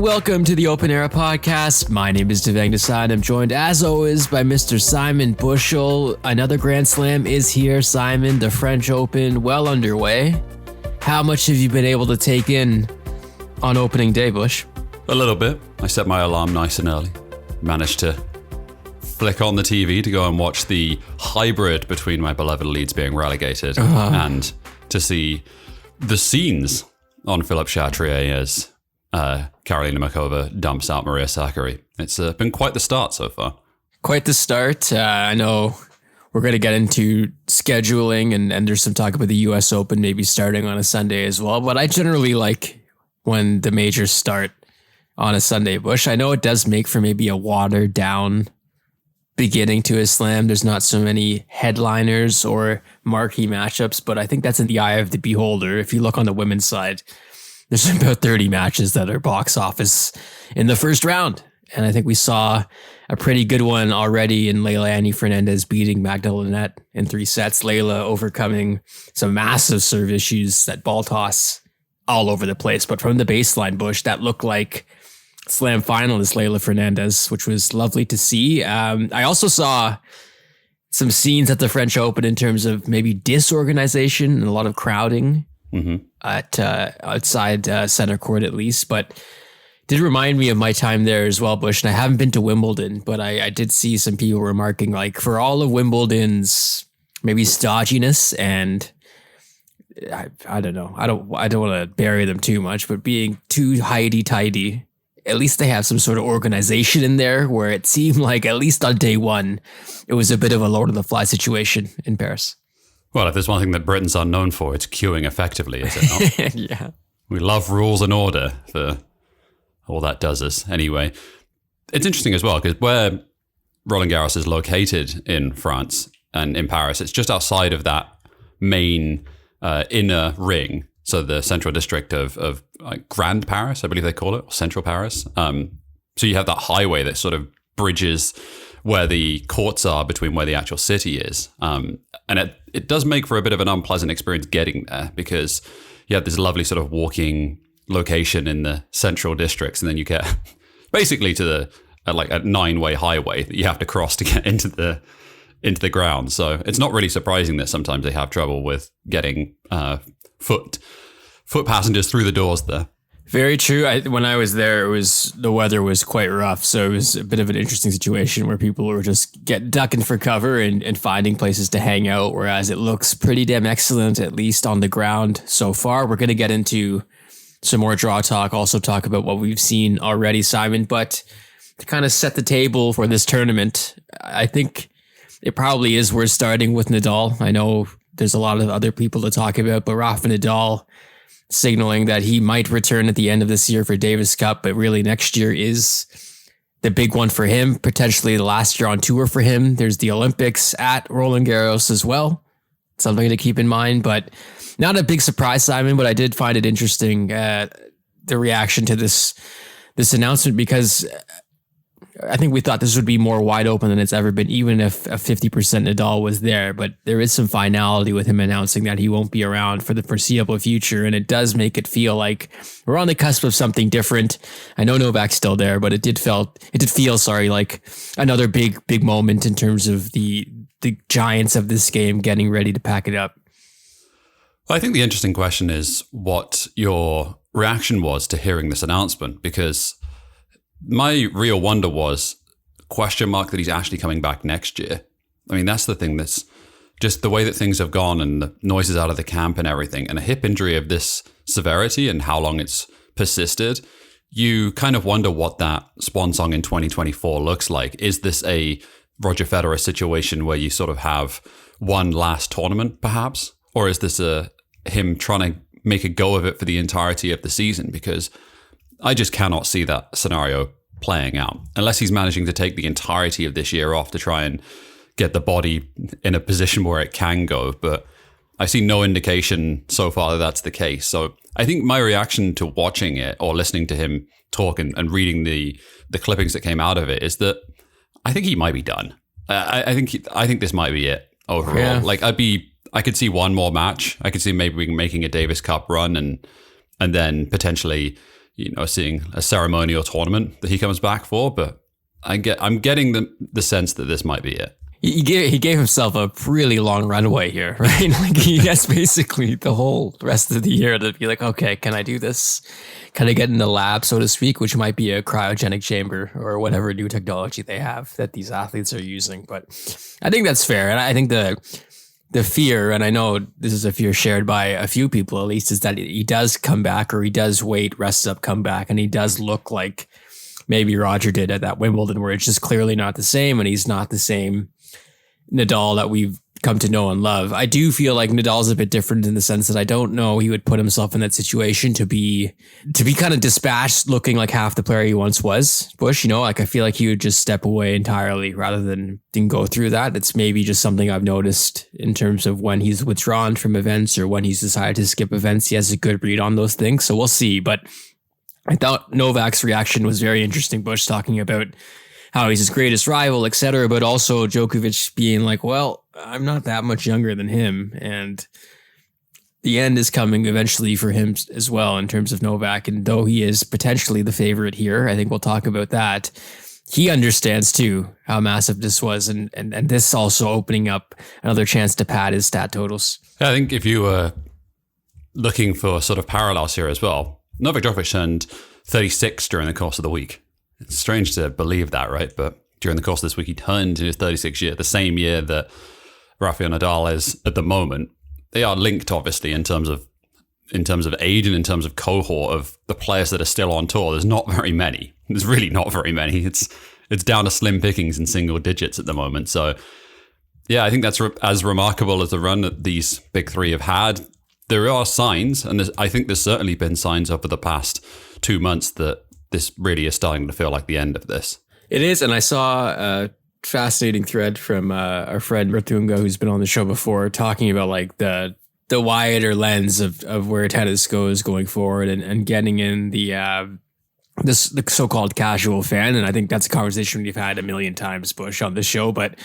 and welcome to the Open Era Podcast. My name is Devang Desai. I'm joined, as always, by Mr. Simon Bushell. Another Grand Slam is here, Simon. The French Open, well underway. How much have you been able to take in on opening day, Bush? A little bit. I set my alarm nice and early. Managed to flick on the TV to go and watch the hybrid between my beloved Leeds being relegated and to see the scenes on Philippe Chatrier as Karolina Muchova dumps out Maria Sakkari. It's been quite the start so far. Quite the start. I know we're going to get into scheduling and there's some talk about the US Open maybe starting on a Sunday as well. But I generally like when the majors start on a Sunday, Bush. I know it does make for maybe a watered down beginning to a slam. There's not so many headliners or marquee matchups, but I think that's in the eye of the beholder. If you look on the women's side, there's about 30 matches that are box office in the first round. And I think we saw a pretty good one already in Leilani Fernandez beating Magda Linette in 3 sets. Leila overcoming some massive serve issues, that ball toss all over the place. But from the baseline, Bush, that looked like slam finalist Leila Fernandez, which was lovely to see. I also saw some scenes at the French Open in terms of maybe disorganization and a lot of crowding at outside center court at least, but did remind me of my time there as well, Bush. And I haven't been to Wimbledon, but I did see some people remarking, like, for all of Wimbledon's maybe stodginess and I don't know, I don't want to bury them too much, but being too hidey-tidy, at least they have some sort of organization in there where it seemed like, at least on day one, it was a bit of a Lord of the Flies situation in Paris. Well, if there's one thing that Britain's unknown for, it's queuing effectively, is it not? Yeah. We love rules and order for all that does us. Anyway, it's interesting as well because where Roland Garros is located in France and in Paris, it's just outside of that main inner ring. So the central district of Grand Paris, I believe they call it, or Central Paris. So you have that highway that sort of bridges where the courts are between where the actual city is. And it does make for a bit of an unpleasant experience getting there because you have this lovely sort of walking location in the central districts, and then you get basically to a 9-way highway that you have to cross to get into the ground. So it's not really surprising that sometimes they have trouble with getting foot passengers through the doors there. Very true. When I was there, the weather was quite rough, so it was a bit of an interesting situation where people were just ducking for cover and finding places to hang out, whereas it looks pretty damn excellent, at least on the ground so far. We're going to get into some more draw talk, also talk about what we've seen already, Simon, but to kind of set the table for this tournament, I think it probably is worth starting with Nadal. I know there's a lot of other people to talk about, but Rafa Nadal signaling that he might return at the end of this year for Davis Cup, but really next year is the big one for him, potentially the last year on tour for him. There's the Olympics at Roland Garros as well. Something to keep in mind, but not a big surprise, Simon, but I did find it interesting, the reaction to this announcement, because I think we thought this would be more wide open than it's ever been, even if a 50% Nadal was there. But there is some finality with him announcing that he won't be around for the foreseeable future. And it does make it feel like we're on the cusp of something different. I know Novak's still there, but it did feel like another big moment in terms of the giants of this game getting ready to pack it up. Well, I think the interesting question is what your reaction was to hearing this announcement, because my real wonder was question mark that he's actually coming back next year. I mean, that's the thing, that's just the way that things have gone and the noises out of the camp and everything, and a hip injury of this severity and how long it's persisted. You kind of wonder what that swan song in 2024 looks like. Is this a Roger Federer situation where you sort of have one last tournament perhaps? Or is this him trying to make a go of it for the entirety of the season? Because I just cannot see that scenario playing out unless he's managing to take the entirety of this year off to try and get the body in a position where it can go. But I see no indication so far that that's the case. So I think my reaction to watching it or listening to him talk and reading the clippings that came out of it is that I think he might be done. I think this might be it overall. Yeah. Like I could see one more match. I could see maybe making a Davis Cup run and then potentially seeing a ceremonial tournament that he comes back for. But I'm getting the sense that this might be it. He gave himself a really long runway here, right? Like he has basically the whole rest of the year to be like, okay, can I do this? Can I get in the lab, so to speak, which might be a cryogenic chamber or whatever new technology they have that these athletes are using. But I think that's fair. And I think the fear, and I know this is a fear shared by a few people at least, is that he does come back, or he does wait, rests up, come back, and he does look like maybe Roger did at that Wimbledon, where it's just clearly not the same, and he's not the same Nadal that we've come to know and love. I do feel like Nadal's a bit different in the sense that I don't know he would put himself in that situation to be kind of dispatched, looking like half the player he once was. Bush, like I feel like he would just step away entirely rather than go through that. It's maybe just something I've noticed in terms of when he's withdrawn from events or when he's decided to skip events. He has a good read on those things, so we'll see. But I thought Novak's reaction was very interesting. Bush talking about how he's his greatest rival, etc., but also Djokovic being like, well, I'm not that much younger than him, and the end is coming eventually for him as well in terms of Novak, and though he is potentially the favorite here, I think we'll talk about that, he understands too how massive this was, and this also opening up another chance to pad his stat totals. Yeah, I think if you were looking for sort of parallels here as well, Novak Djokovic turned 36 during the course of the week. It's strange to believe that, right? But during the course of this week, he turned to his 36th year, the same year that Rafael Nadal is at the moment. They are linked, obviously, in terms of age and in terms of cohort of the players that are still on tour. There's not very many. There's really not very many. It's down to slim pickings in single digits at the moment. So, yeah, I think that's as remarkable as the run that these big three have had. There are signs, and I think there's certainly been signs over the past 2 months that this really is starting to feel like the end of this. It is, and I saw a fascinating thread from our friend Ratunga, who's been on the show before, talking about like the wider lens of where tennis goes going forward, and getting in the so-called casual fan. And I think that's a conversation we've had a million times, Bush, on the show. But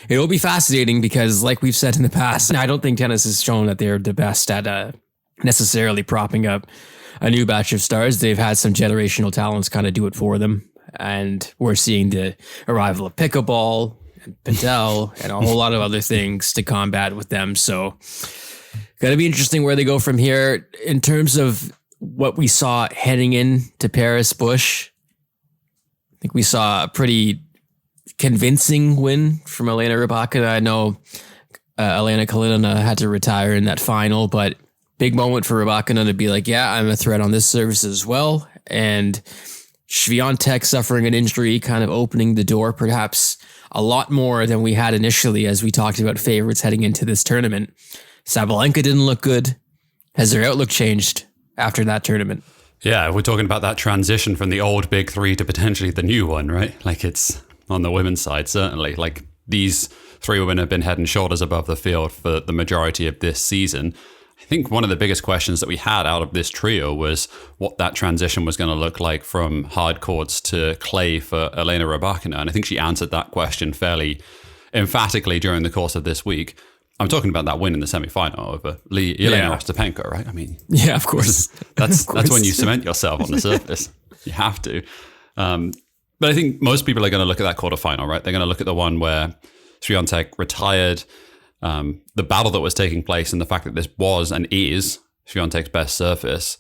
it'll be fascinating because, like we've said in the past, I don't think tennis has shown that they're the best at necessarily propping up a new batch of stars. They've had some generational talents kind of do it for them. And we're seeing the arrival of pickleball and Patel and a whole lot of other things to combat with them. So going to be interesting where they go from here. In terms of what we saw heading into Paris, Bush, I think we saw a pretty convincing win from Elena Rybakina. I know Elena Kalinina had to retire in that final, but big moment for Rybakina to be like, yeah, I'm a threat on this service as well. And Swiatek suffering an injury, kind of opening the door perhaps a lot more than we had initially as we talked about favorites heading into this tournament. Sabalenka didn't look good. Has their outlook changed after that tournament? Yeah, we're talking about that transition from the old big three to potentially the new one, right? Like it's on the women's side, certainly. Like these three women have been head and shoulders above the field for the majority of this season. I think one of the biggest questions that we had out of this trio was what that transition was going to look like from hard courts to clay for Elena Rybakina. And I think she answered that question fairly emphatically during the course of this week. I'm talking about that win in the semifinal over Elena Ostapenko, right? I mean, yeah, of course. That's when you cement yourself on the surface. You have to. But I think most people are going to look at that quarterfinal, right? They're going to look at the one where Swiatek retired, the battle that was taking place, and the fact that this was and is Swiatek's best surface.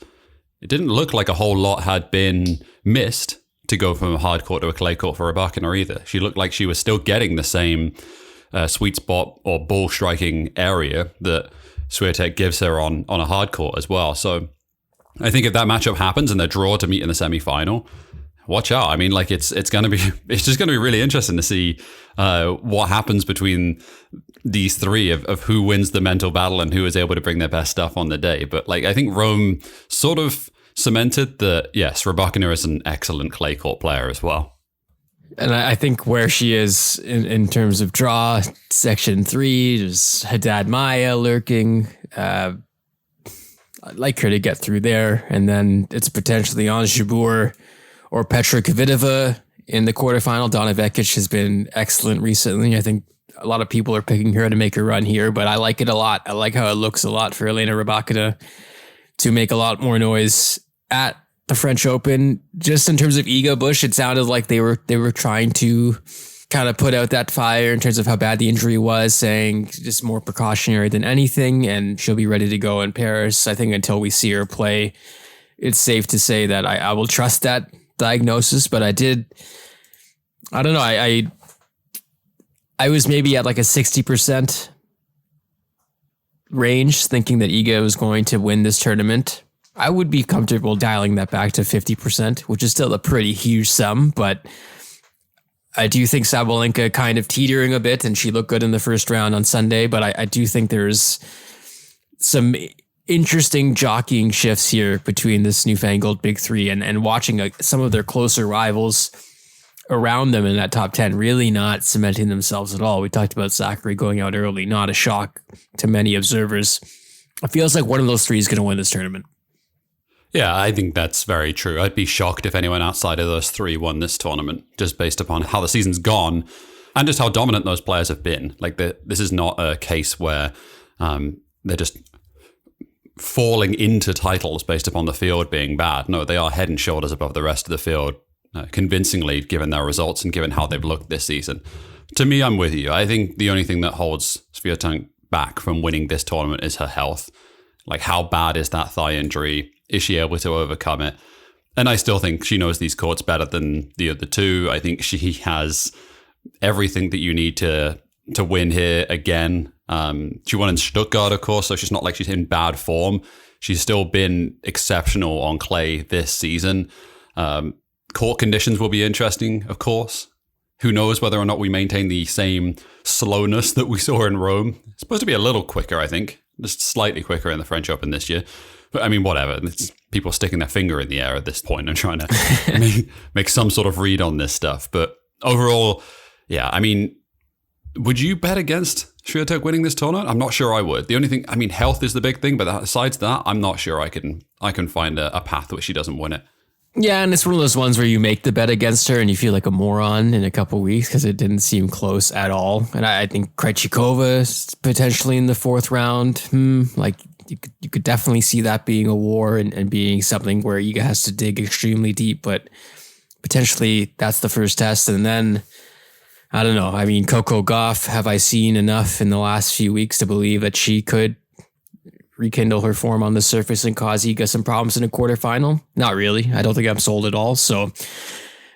It didn't look like a whole lot had been missed to go from a hard court to a clay court for Rybakina either. She looked like she was still getting the same sweet spot or ball striking area that Swiatek gives her on a hard court as well. So I think if that matchup happens and they're drawn to meet in the semifinal, watch out. I mean, like it's just going to be really interesting to see what happens between these three of who wins the mental battle and who is able to bring their best stuff on the day. But like, I think Rome sort of cemented that, yes, Rybakina is an excellent clay court player as well. And I think where she is in terms of draw, section 3, there's Haddad Maya lurking. I'd like her to get through there. And then it's potentially Ons Jabeur or Petra Kvitova in the quarterfinal. Donna Vekic has been excellent recently. I think a lot of people are picking her to make a run here, but I like it a lot. I like how it looks a lot for Elena Rybakina to make a lot more noise at the French Open, just in terms of ego Bush, it sounded like they were trying to kind of put out that fire in terms of how bad the injury was, saying just more precautionary than anything, and she'll be ready to go in Paris. I think until we see her play, it's safe to say that I will trust that diagnosis. But I don't know, I was maybe at like a 60% range thinking that Iga was going to win this tournament. I would be comfortable dialing that back to 50%, which is still a pretty huge sum, but I do think Sabalenka kind of teetering a bit, and she looked good in the first round on Sunday, but I do think there's some interesting jockeying shifts here between this newfangled Big Three, and watching some of their closer rivals around them in that top 10 really not cementing themselves at all. We talked about Zachary going out early, not a shock to many observers. It feels like one of those three is going to win this tournament. Yeah, I think that's very true. I'd be shocked if anyone outside of those three won this tournament, just based upon how the season's gone and just how dominant those players have been. Like, this is not a case where they're just falling into titles based upon the field being bad. No, they are head and shoulders above the rest of the field, convincingly, given their results and given how they've looked this season. To me, I'm with you. I think the only thing that holds Swiatek back from winning this tournament is her health. Like, how bad is that thigh injury? Is she able to overcome it? And I still think she knows these courts better than the other two. I think she has everything that you need to win here again. She won in Stuttgart, of course, so she's not like she's in bad form. She's still been exceptional on clay this season. Court conditions will be interesting, of course. Who knows whether or not we maintain the same slowness that we saw in Rome. It's supposed to be a little quicker, I think. Just slightly quicker in the French Open this year. But I mean, whatever. It's people sticking their finger in the air at this point and trying to make some sort of read on this stuff. But overall, yeah, I mean, would you bet against Swiatek winning this tournament? I'm not sure I would. The only thing, I mean, health is the big thing, but besides that, I'm not sure I can find a path where she doesn't win it. Yeah, and it's one of those ones where you make the bet against her and you feel like a moron in a couple of weeks because it didn't seem close at all. And I think Krejcikova is potentially in the fourth round. Like, you could definitely see that being a war and being something where Iga has to dig extremely deep, but potentially that's the first test. And then, I don't know. I mean, Coco Gauff, have I seen enough in the last few weeks to believe that she could rekindle her form on the surface and cause Iga some problems in a quarterfinal? Not really. I don't think I'm sold at all. So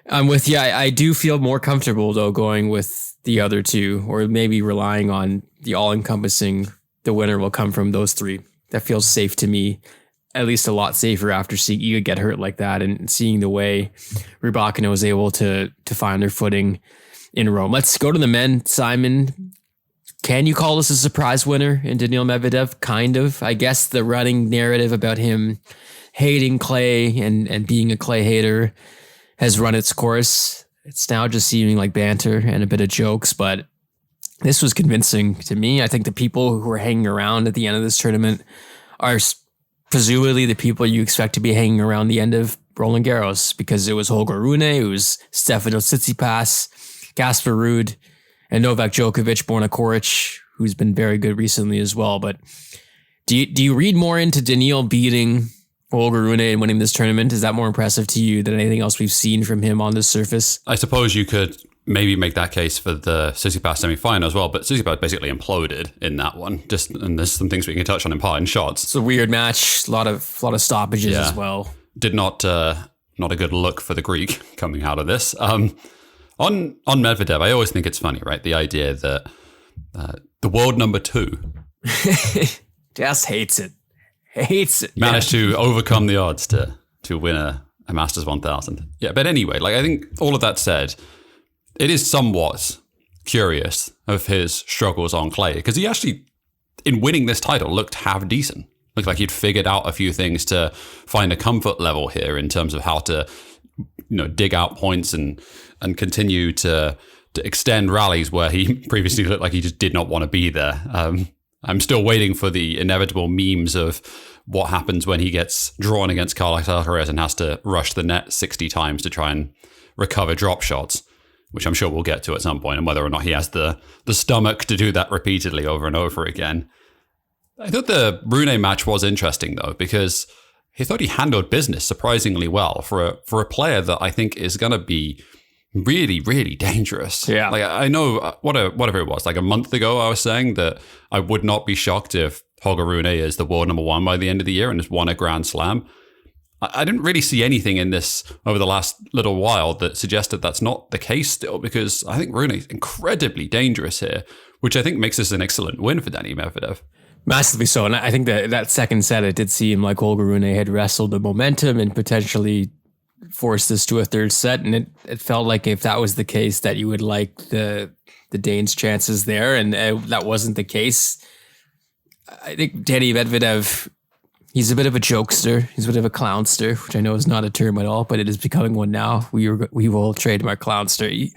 I'm with you. I do feel more comfortable, though, going with the other two, or maybe relying on the all-encompassing, the winner will come from those three. That feels safe to me, at least a lot safer after seeing Iga get hurt like that and seeing the way Rybakina was able to find their footing in Rome. Let's go to the men, Simon. Can you call this a surprise winner in Daniil Medvedev? Kind of. I guess the running narrative about him hating clay and being a clay hater has run its course. It's now just seeming like banter and a bit of jokes, but this was convincing to me. I think the people who were hanging around at the end of this tournament are presumably the people you expect to be hanging around the end of Roland Garros, because it was Holger Rune, it was Stefanos Tsitsipas, Gasper Ruud, and Novak Djokovic, Borna Koric, who's been very good recently as well. But do you read more into Daniil beating Holger Rune and winning this tournament? Is that more impressive to you than anything else we've seen from him on the surface? I suppose you could maybe make that case for the Tsitsipas semi-final as well, but Tsitsipas basically imploded in that one. And there's some things we can touch on in part in shots. It's a weird match, a lot of stoppages as well. Did not a good look for the Greek coming out of this. On Medvedev, I always think it's funny, right? The idea that the world number 2 just hates it. Managed to overcome the odds to win a Masters 1000. Yeah, but anyway, like, I think all of that said, it is somewhat curious of his struggles on clay, because he actually, in winning this title, looked half decent. Looked like he'd figured out a few things to find a comfort level here in terms of how to, dig out points and continue to extend rallies where he previously looked like he just did not want to be there. I'm still waiting for the inevitable memes of what happens when he gets drawn against Carlos Alcaraz and has to rush the net 60 times to try and recover drop shots, which I'm sure we'll get to at some point, and whether or not he has the stomach to do that repeatedly over and over again. I thought the Rune match was interesting, though, because he thought he handled business surprisingly well for a player that I think is going to be really, really dangerous. Yeah. Like, I know whatever it was, like a month ago, I was saying that I would not be shocked if Holger Rune is the world number one by the end of the year and has won a Grand Slam. I didn't really see anything in this over the last little while that suggested that's not the case still, because I think Rune is incredibly dangerous here, which I think makes this an excellent win for Danny Medvedev. Massively so. And I think that second set, it did seem like Holger Rune had wrestled the momentum and potentially forced this to a third set. And it felt like if that was the case, that you would like the Danes' chances there. And that wasn't the case. I think Danny Medvedev, he's a bit of a jokester. He's a bit of a clownster, which I know is not a term at all, but it is becoming one now. We will trademark clownster.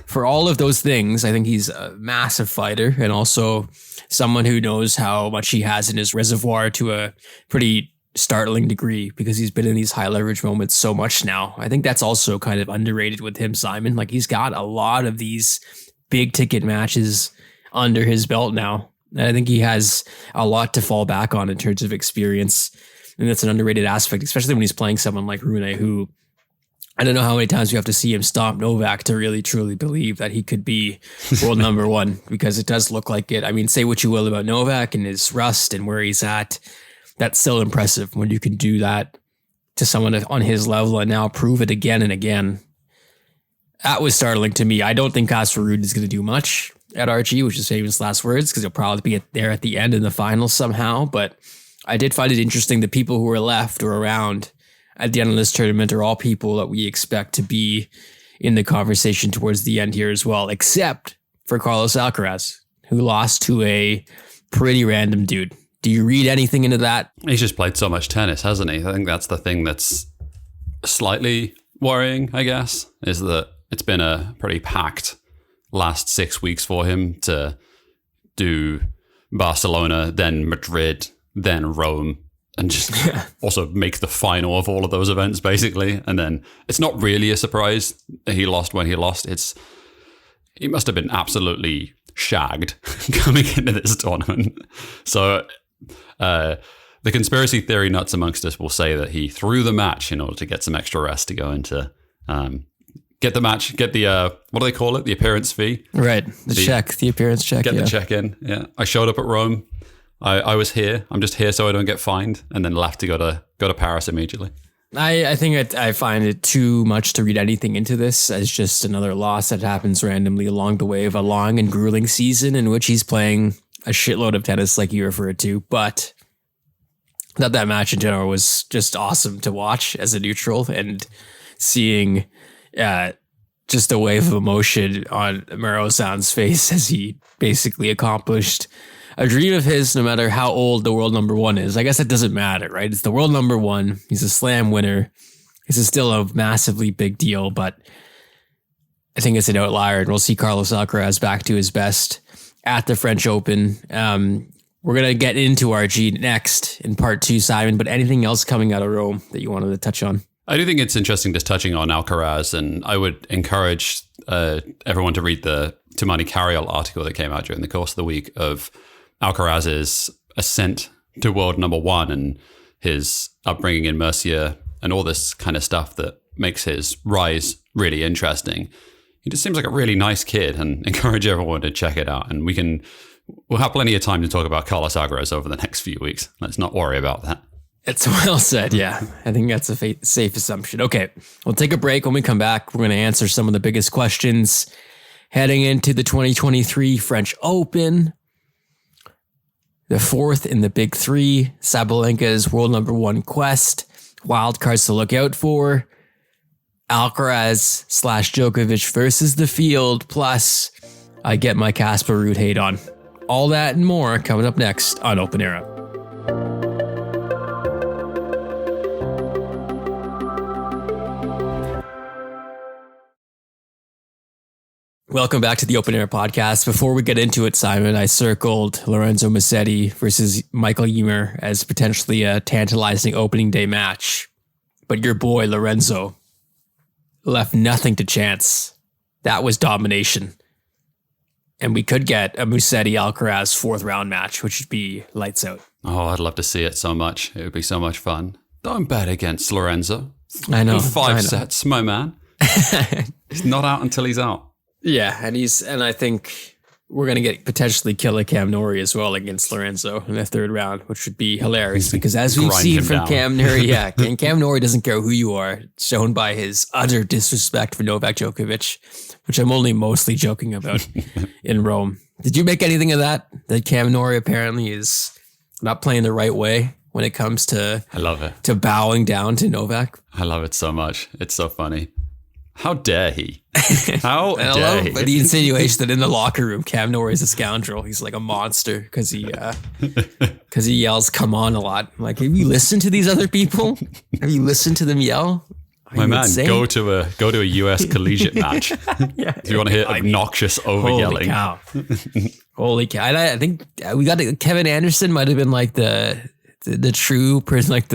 For all of those things, I think he's a massive fighter and also someone who knows how much he has in his reservoir to a pretty startling degree, because he's been in these high leverage moments so much now. I think that's also kind of underrated with him, Simon. Like, he's got a lot of these big ticket matches under his belt now. And I think he has a lot to fall back on in terms of experience. And that's an underrated aspect, especially when he's playing someone like Rune, who I don't know how many times we have to see him stomp Novak to really truly believe that he could be world number one, because it does look like it. I mean, say what you will about Novak and his rust and where he's at. That's still impressive when you can do that to someone on his level and now prove it again and again. That was startling to me. I don't think Casper Ruud is going to do much at RG, which is famous last words, because he'll probably be there at the end in the finals somehow. But I did find it interesting. The people who were left or around at the end of this tournament are all people that we expect to be in the conversation towards the end here as well, except for Carlos Alcaraz, who lost to a pretty random dude. Do you read anything into that? He's just played so much tennis, hasn't he? I think that's the thing that's slightly worrying, I guess, is that it's been a pretty packed last 6 weeks for him to do Barcelona, then Madrid, then Rome, and just also make the final of all of those events, basically. And then it's not really a surprise that he lost when he lost. He must have been absolutely shagged coming into this tournament. So the conspiracy theory nuts amongst us will say that he threw the match in order to get some extra rest to go into get the match, get the what do they call it? The appearance fee. Right. The appearance check. Get the check in. Yeah. I showed up at Rome. I was here. I'm just here so I don't get fined, and then left to go to Paris immediately. I think I find it too much to read anything into this as just another loss that happens randomly along the way of a long and grueling season in which he's playing a shitload of tennis, like you referred to. But that match in general was just awesome to watch as a neutral, and seeing just a wave of emotion on Murozan's face as he basically accomplished a dream of his, no matter how old the world number one is. I guess it doesn't matter, right? It's the world number one. He's a slam winner. This is still a massively big deal, but I think it's an outlier, and we'll see Carlos Alcaraz back to his best at the French Open. We're going to get into RG next in part 2, Simon, but anything else coming out of Rome that you wanted to touch on? I do think it's interesting just touching on Alcaraz, and I would encourage everyone to read the Tumani Cariol article that came out during the course of the week of Alcaraz's ascent to world number one and his upbringing in Murcia and all this kind of stuff that makes his rise really interesting. He just seems like a really nice kid, and encourage everyone to check it out. And we'll have plenty of time to talk about Carlos Alcaraz over the next few weeks. Let's not worry about that. It's well said. Yeah, I think that's a safe assumption. Okay, we'll take a break. When we come back, we're going to answer some of the biggest questions heading into the 2023 French Open. The fourth in the big three, Sabalenka's world number one quest, wildcards to look out for, Alcaraz / Djokovic versus the field, plus I get my Casper Ruud hate on. All that and more coming up next on Open Era. Welcome back to the Open Air Podcast. Before we get into it, Simon, I circled Lorenzo Musetti versus Michael Ymer as potentially a tantalizing opening day match. But your boy, Lorenzo, left nothing to chance. That was domination. And we could get a Musetti-Alcaraz fourth round match, which would be lights out. Oh, I'd love to see it so much. It would be so much fun. Don't bet against Lorenzo. I know. Five sets, my man. He's not out until he's out. Yeah, and I think we're going to get potentially killer Cam Norrie as well against Lorenzo in the third round, which would be hilarious because as we've seen from Cam Norrie, and Cam Norrie doesn't care who you are, shown by his utter disrespect for Novak Djokovic, which I'm only mostly joking about in Rome. Did you make anything of that? That Cam Norrie apparently is not playing the right way when it comes to I love it. To bowing down to Novak. I love it so much. It's so funny. How dare he? How dare he? But the insinuation that in the locker room, Cam Norrie is a scoundrel. He's like a monster because he yells "come on" a lot. I'm like, have you listened to these other people? Have you listened to them yell? My man, go to a US collegiate match. If you want to hear obnoxious over yelling. Holy cow! I think we got Kevin Anderson might have been like the true person, like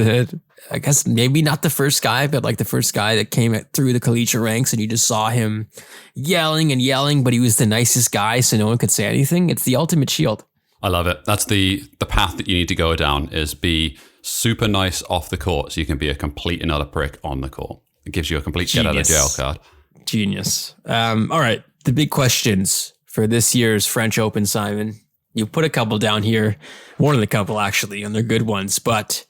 I guess maybe not the first guy, but like the first guy that came through the collegiate ranks and you just saw him yelling and yelling, but he was the nicest guy, so no one could say anything. It's the ultimate shield. I love it. That's the path that you need to go down, is be super nice off the court so you can be a complete and utter prick on the court. It gives you a complete get out of jail card. Genius. All right. The big questions for this year's French Open, Simon. You put a couple down here, more than a couple actually, and they're good ones, but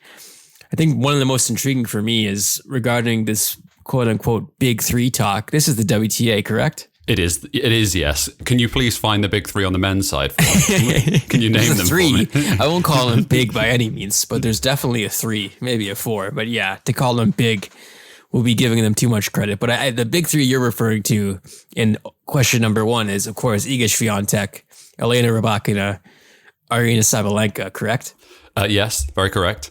I think one of the most intriguing for me is regarding this quote unquote big three talk. This is the WTA, correct? It is, yes. Can you please find the big three on the men's side for me? Can you name them three? For me? I won't call them big by any means, but there's definitely a three, maybe a four. But yeah, to call them big, we'll be giving them too much credit. But the big three you're referring to in question number one is, of course, Iga Swiatek, Elena Rybakina, Aryna Sabalenka, correct? Yes, very correct.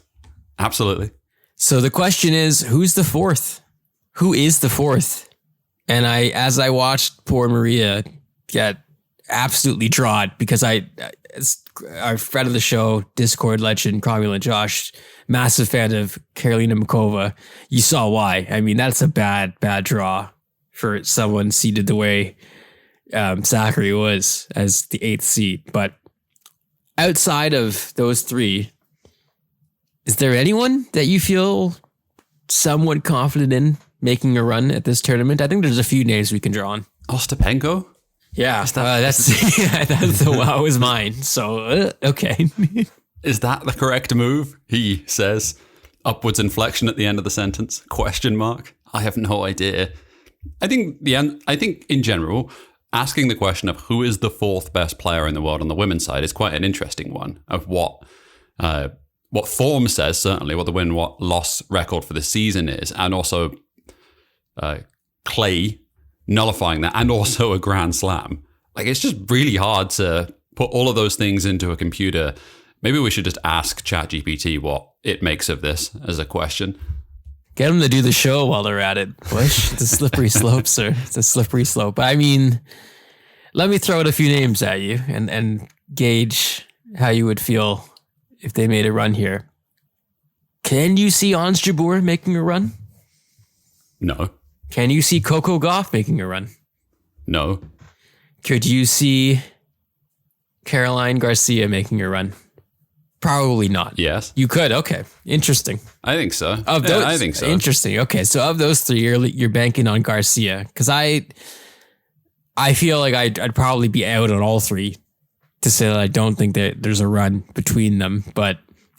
Absolutely. So the question is, who's the fourth? Who is the fourth? And as I watched poor Maria get absolutely drawed, because our friend of the show, Discord legend, Cromwell and Josh, massive fan of Karolina Muchova. You saw why. I mean, that's a bad draw for someone seeded the way Zachary was as the 8th seed. But outside of those three, is there anyone that you feel somewhat confident in making a run at this tournament? I think there's a few names we can draw on. Ostapenko? Yeah, that's that was mine. So, okay. Is that the correct move? He says, upwards inflection at the end of the sentence, question mark. I have no idea. I think in general, asking the question of who is the fourth best player in the world on the women's side is quite an interesting one, of what form says, certainly, what the win-loss record for the season is, and also clay nullifying that, and also a Grand Slam. Like, it's just really hard to put all of those things into a computer. Maybe we should just ask ChatGPT what it makes of this as a question. Get them to do the show while they're at it, Bush. It's a slippery slope, sir. It's a slippery slope. I mean, let me throw out a few names at you and gauge how you would feel if they made a run here. Can you see Ons Jabeur making a run? No. Can you see Coco Gauff making a run? No. Could you see Caroline Garcia making a run? Probably not. Yes. You could. Okay. Interesting. I think so. I think so. Interesting. Okay. So of those three, you're banking on Garcia. Because I feel like I'd probably be out on all three to say that I don't think that there's a run between them. But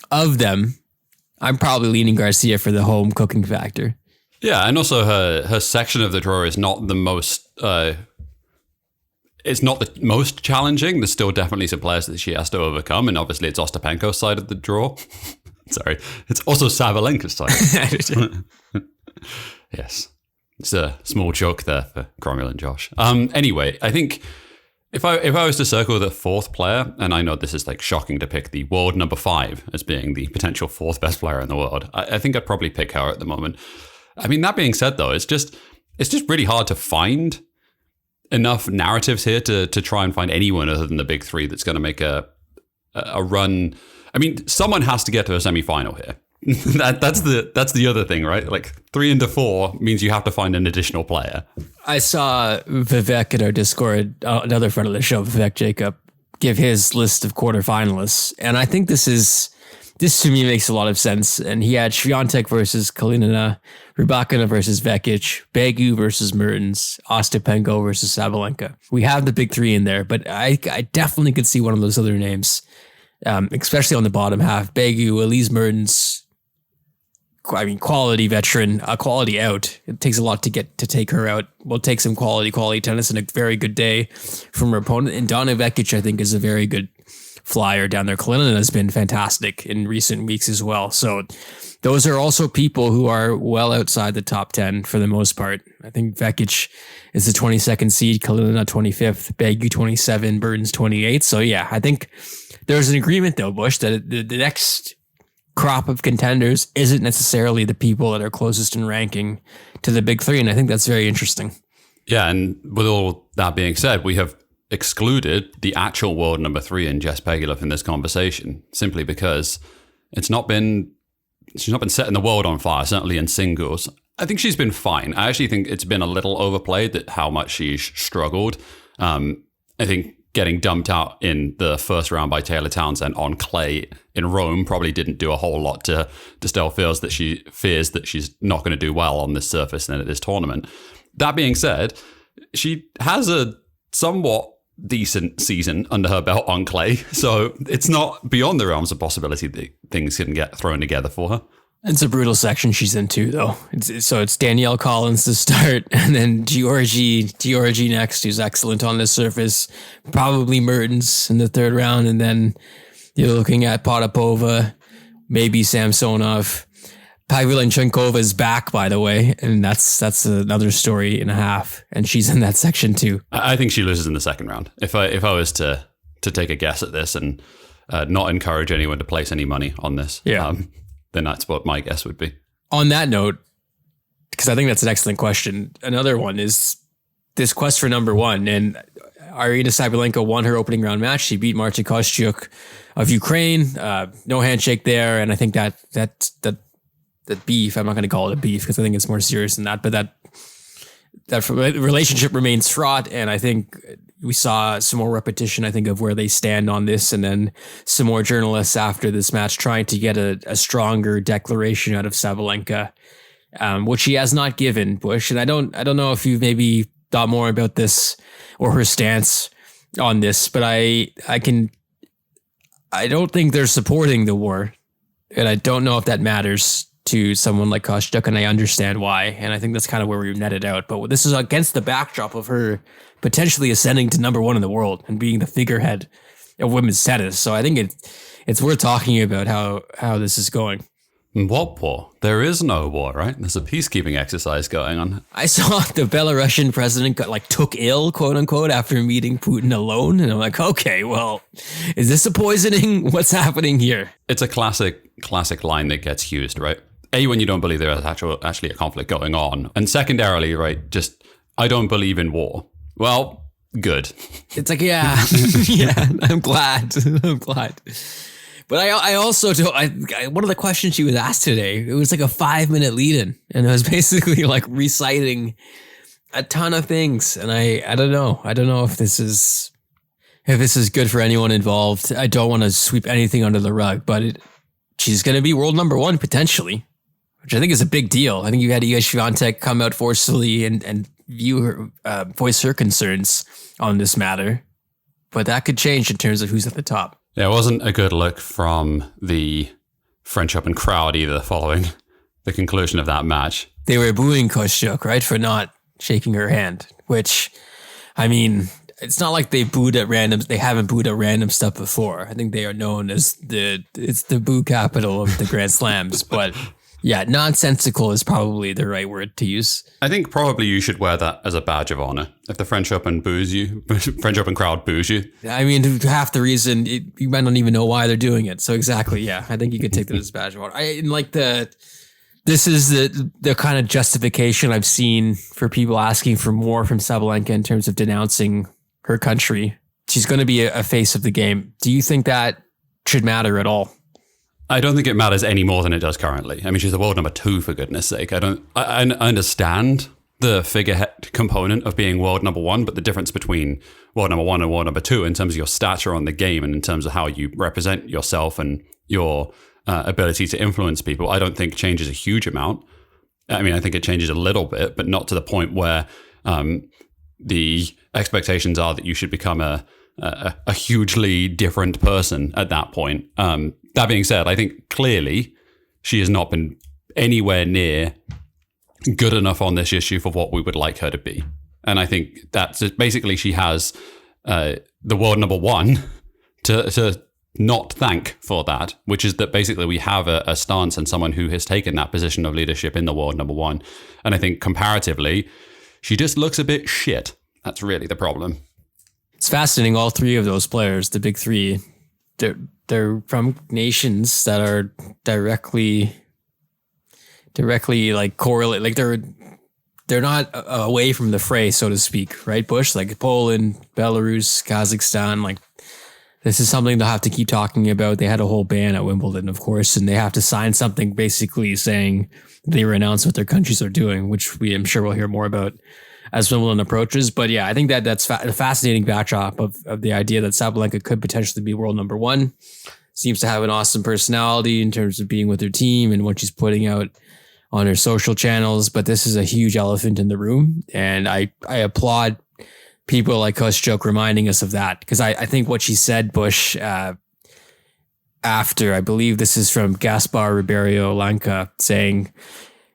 of them, I'm probably leaning Garcia for the home cooking factor. Yeah, and also her section of the draw is not the most. It's not the most challenging. There's still definitely some players that she has to overcome, and obviously it's Ostapenko's side of the draw. Sorry, it's also Sabalenka's side. Yes, it's a small joke there for Cromwell and Josh. Anyway, I think if I was to circle the fourth player, and I know this is like shocking to pick the world number 5 as being the potential fourth best player in the world, I think I'd probably pick her at the moment. I mean, that being said, though, it's just really hard to find enough narratives here to try and find anyone other than the big three that's going to make a run. I mean, someone has to get to a semifinal here. that's the other thing, right? Like 3 into 4 means you have to find an additional player. I saw Vivek in our Discord, another friend of the show, Vivek Jacob, give his list of quarterfinalists, and I think this is this to me makes a lot of sense. And he had Swiatek versus Kalinina, Rybakina versus Vekic, Begu versus Mertens, Ostapenko versus Sabalenka. We have the big three in there, but I definitely could see one of those other names, especially on the bottom half. Begu, Elise Mertens. I mean, quality veteran, quality out. It takes a lot to take her out. We'll take some quality tennis and a very good day from her opponent. And Donna Vekic, I think, is a very good flyer down there. Kalinina has been fantastic in recent weeks as well. So those are also people who are well outside the top 10 for the most part. I think Vekic is the 22nd seed, Kalinina 25th, Begu 27, Mertens 28. So yeah, I think there's an agreement though, Bush, that the next crop of contenders isn't necessarily the people that are closest in ranking to the big three. And I think that's very interesting. Yeah. And with all that being said, we have excluded the actual world number 3 in Jess Pegula in this conversation, simply because she's not been setting the world on fire, certainly in singles. I think she's been fine. I actually think it's been a little overplayed that how much she's struggled. I think getting dumped out in the first round by Taylor Townsend on clay in Rome probably didn't do a whole lot to distill fears that she's not going to do well on this surface and at this tournament. That being said, she has a somewhat decent season under her belt on clay, so it's not beyond the realms of possibility that things can get thrown together for her. It's a brutal section she's in too, though. It's Danielle Collins to start, and then Giorgi next, who's excellent on this surface. Probably Mertens in the third round, and then you're looking at Potapova, maybe Samsonov. Pavlyuchenkova is back, by the way, and that's another story and a half, and she's in that section too. I think she loses in the second round. If I was to take a guess at this and not encourage anyone to place any money on this, then that's what my guess would be. On that note, because I think that's an excellent question, another one is this quest for number one. And Aryna Sabalenka won her opening round match. She beat Marta Kostyuk of Ukraine. No handshake there. And I think that beef, I'm not going to call it a beef because I think it's more serious than that, but that relationship remains fraught. And I think we saw some more repetition, I think, of where they stand on this, and then some more journalists after this match trying to get a stronger declaration out of Sabalenka, which she has not given, Bush. And I don't know if you've maybe thought more about this or her stance on this, but I don't think they're supporting the war, and I don't know if that matters to someone like Kostyuk, and I understand why. And I think that's kind of where we netted out. But this is against the backdrop of her potentially ascending to number one in the world and being the figurehead of women's tennis. So I think it's worth talking about how this is going. What war? There is no war, right? There's a peacekeeping exercise going on. I saw the Belarusian president took ill, quote unquote, after meeting Putin alone. And I'm like, okay, well, is this a poisoning? What's happening here? It's a classic line that gets used, right? A, when you don't believe there is actually a conflict going on. And secondarily, right, just, I don't believe in war. Well, good. It's like, yeah, yeah, I'm glad. But I also don't, one of the questions she was asked today, it was like a 5-minute lead-in, and it was basically like reciting a ton of things. And I don't know. I don't know if this is good for anyone involved. I don't want to sweep anything under the rug, but she's going to be world number one potentially, which I think is a big deal. I think you had Iga Swiatek come out forcefully and voice her concerns on this matter, but that could change in terms of who's at the top. Yeah, it wasn't a good look from the French Open crowd either following the conclusion of that match. They were booing Kostyuk, right, for not shaking her hand, which, I mean, it's not like they booed at random. They haven't booed at random stuff before. I think they are known as it's the boo capital of the Grand Slams, but yeah, nonsensical is probably the right word to use. I think probably you should wear that as a badge of honor. If the French Open boos you, French Open crowd boos you. I mean, half the reason you might not even know why they're doing it. So exactly, yeah, I think you could take that as a badge of honor. This is the kind of justification I've seen for people asking for more from Sabalenka in terms of denouncing her country. She's going to be a face of the game. Do you think that should matter at all? I don't think it matters any more than it does currently. I mean, she's the world number 2, for goodness sake. I understand the figurehead component of being world number 1, but the difference between world number 1 and world number 2 in terms of your stature on the game and in terms of how you represent yourself and your ability to influence people, I don't think changes a huge amount. I mean, I think it changes a little bit, but not to the point where the expectations are that you should become a hugely different person at that point. That being said, I think clearly she has not been anywhere near good enough on this issue for what we would like her to be. And I think that's basically she has the world number one to not thank for that, which is that basically we have a stance and someone who has taken that position of leadership in the world number one. And I think comparatively, she just looks a bit shit. That's really the problem. It's fascinating. All three of those players, the big three, they're from nations that are directly like correlate. Like they're not away from the fray, so to speak, right? Bush, like Poland, Belarus, Kazakhstan, like this is something they'll have to keep talking about. They had a whole ban at Wimbledon, of course, and they have to sign something basically saying they renounce what their countries are doing, which I'm sure we'll hear more about as Wimbledon approaches. But yeah, I think that's a fascinating backdrop of the idea that Sabalenka could potentially be world number one. Seems to have an awesome personality in terms of being with her team and what she's putting out on her social channels. But this is a huge elephant in the room. And I applaud people like Kostyuk reminding us of that, because I think what she said, Bush, after, I believe this is from Gaspar Ribeiro Lanca, saying,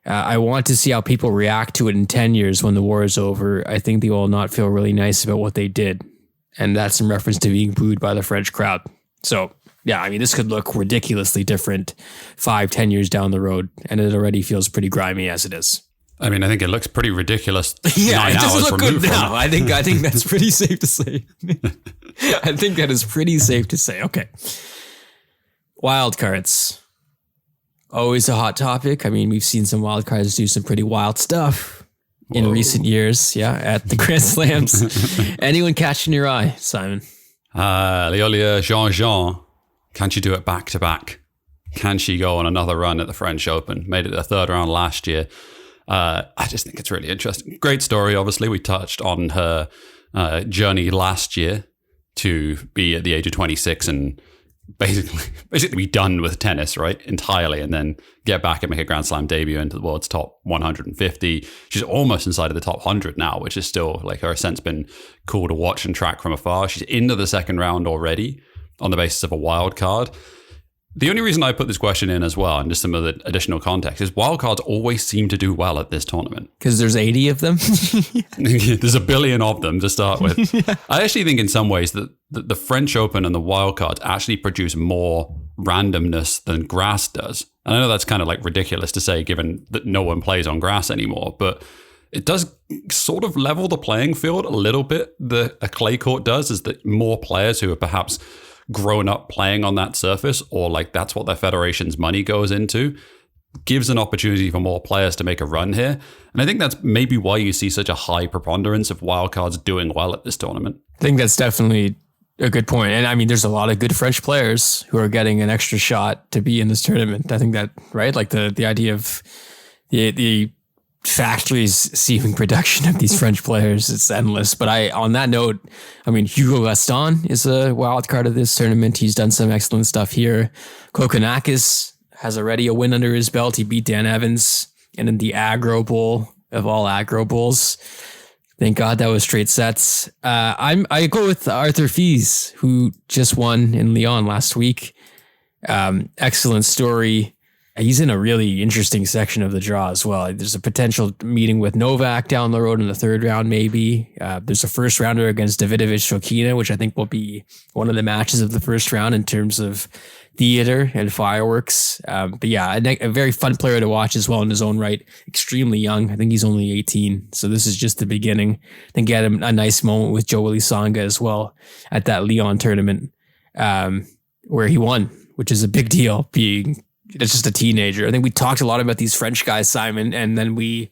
I want to see how people react to it in 10 years when the war is over. I think they will not feel really nice about what they did. And that's in reference to being booed by the French crowd. So, yeah, I mean, this could look ridiculously different 5-10 years down the road. And it already feels pretty grimy as it is. I mean, I think it looks pretty ridiculous. Yeah, 9 it doesn't hours look removed good from now. I think that's pretty safe to say. I think that is pretty safe to say. Okay. Wild cards. Always a hot topic. I mean, we've seen some wild cards do some pretty wild stuff in recent years. Yeah, at the Grand Slams. Anyone catching your eye, Simon? Leolia Jean-Jean. Can she do it back to back? Can she go on another run at the French Open? Made it a third round last year. I just think it's really interesting. Great story, obviously. We touched on her journey last year to be at the age of 26 and basically be done with tennis, right? Entirely, and then get back and make a Grand Slam debut into the world's top 150. She's almost inside of the top 100 now, which is still, like, her ascent's been cool to watch and track from afar. She's into the second round already on the basis of a wild card. The only reason I put this question in as well, and just some of the additional context, is wildcards always seem to do well at this tournament. Because there's 80 of them? There's a billion of them to start with. Yeah. I actually think in some ways that the French Open and the wildcards actually produce more randomness than grass does. And I know that's kind of like ridiculous to say given that no one plays on grass anymore, but it does sort of level the playing field a little bit. A clay court does, is that more players who are perhaps grown up playing on that surface, or like that's what their federation's money goes into, gives an opportunity for more players to make a run here. And I think that's maybe why you see such a high preponderance of wildcards doing well at this tournament. I think that's definitely a good point. And I mean, there's a lot of good French players who are getting an extra shot to be in this tournament. I think that, right? Like the idea of the factories seeming production of these French players, it's endless. But on that note, I mean, Hugo Gaston is a wild card of this tournament. He's done some excellent stuff here. Kokkinakis has already a win under his belt. He beat Dan Evans and in the Aggro Bowl of all Aggro Bowls. Thank God that was straight sets. I go with Arthur Fils, who just won in Lyon last week. Excellent story. He's in a really interesting section of the draw as well. There's a potential meeting with Novak down the road in the third round, maybe. There's a first rounder against Davidovich Fokina, which I think will be one of the matches of the first round in terms of theater and fireworks. But yeah, a very fun player to watch as well in his own right. Extremely young. I think he's only 18. So this is just the beginning. I think he had a nice moment with Joe Willie Tsonga as well at that Lyon tournament where he won, which is a big deal being just a teenager. I think we talked a lot about these French guys, Simon, and then we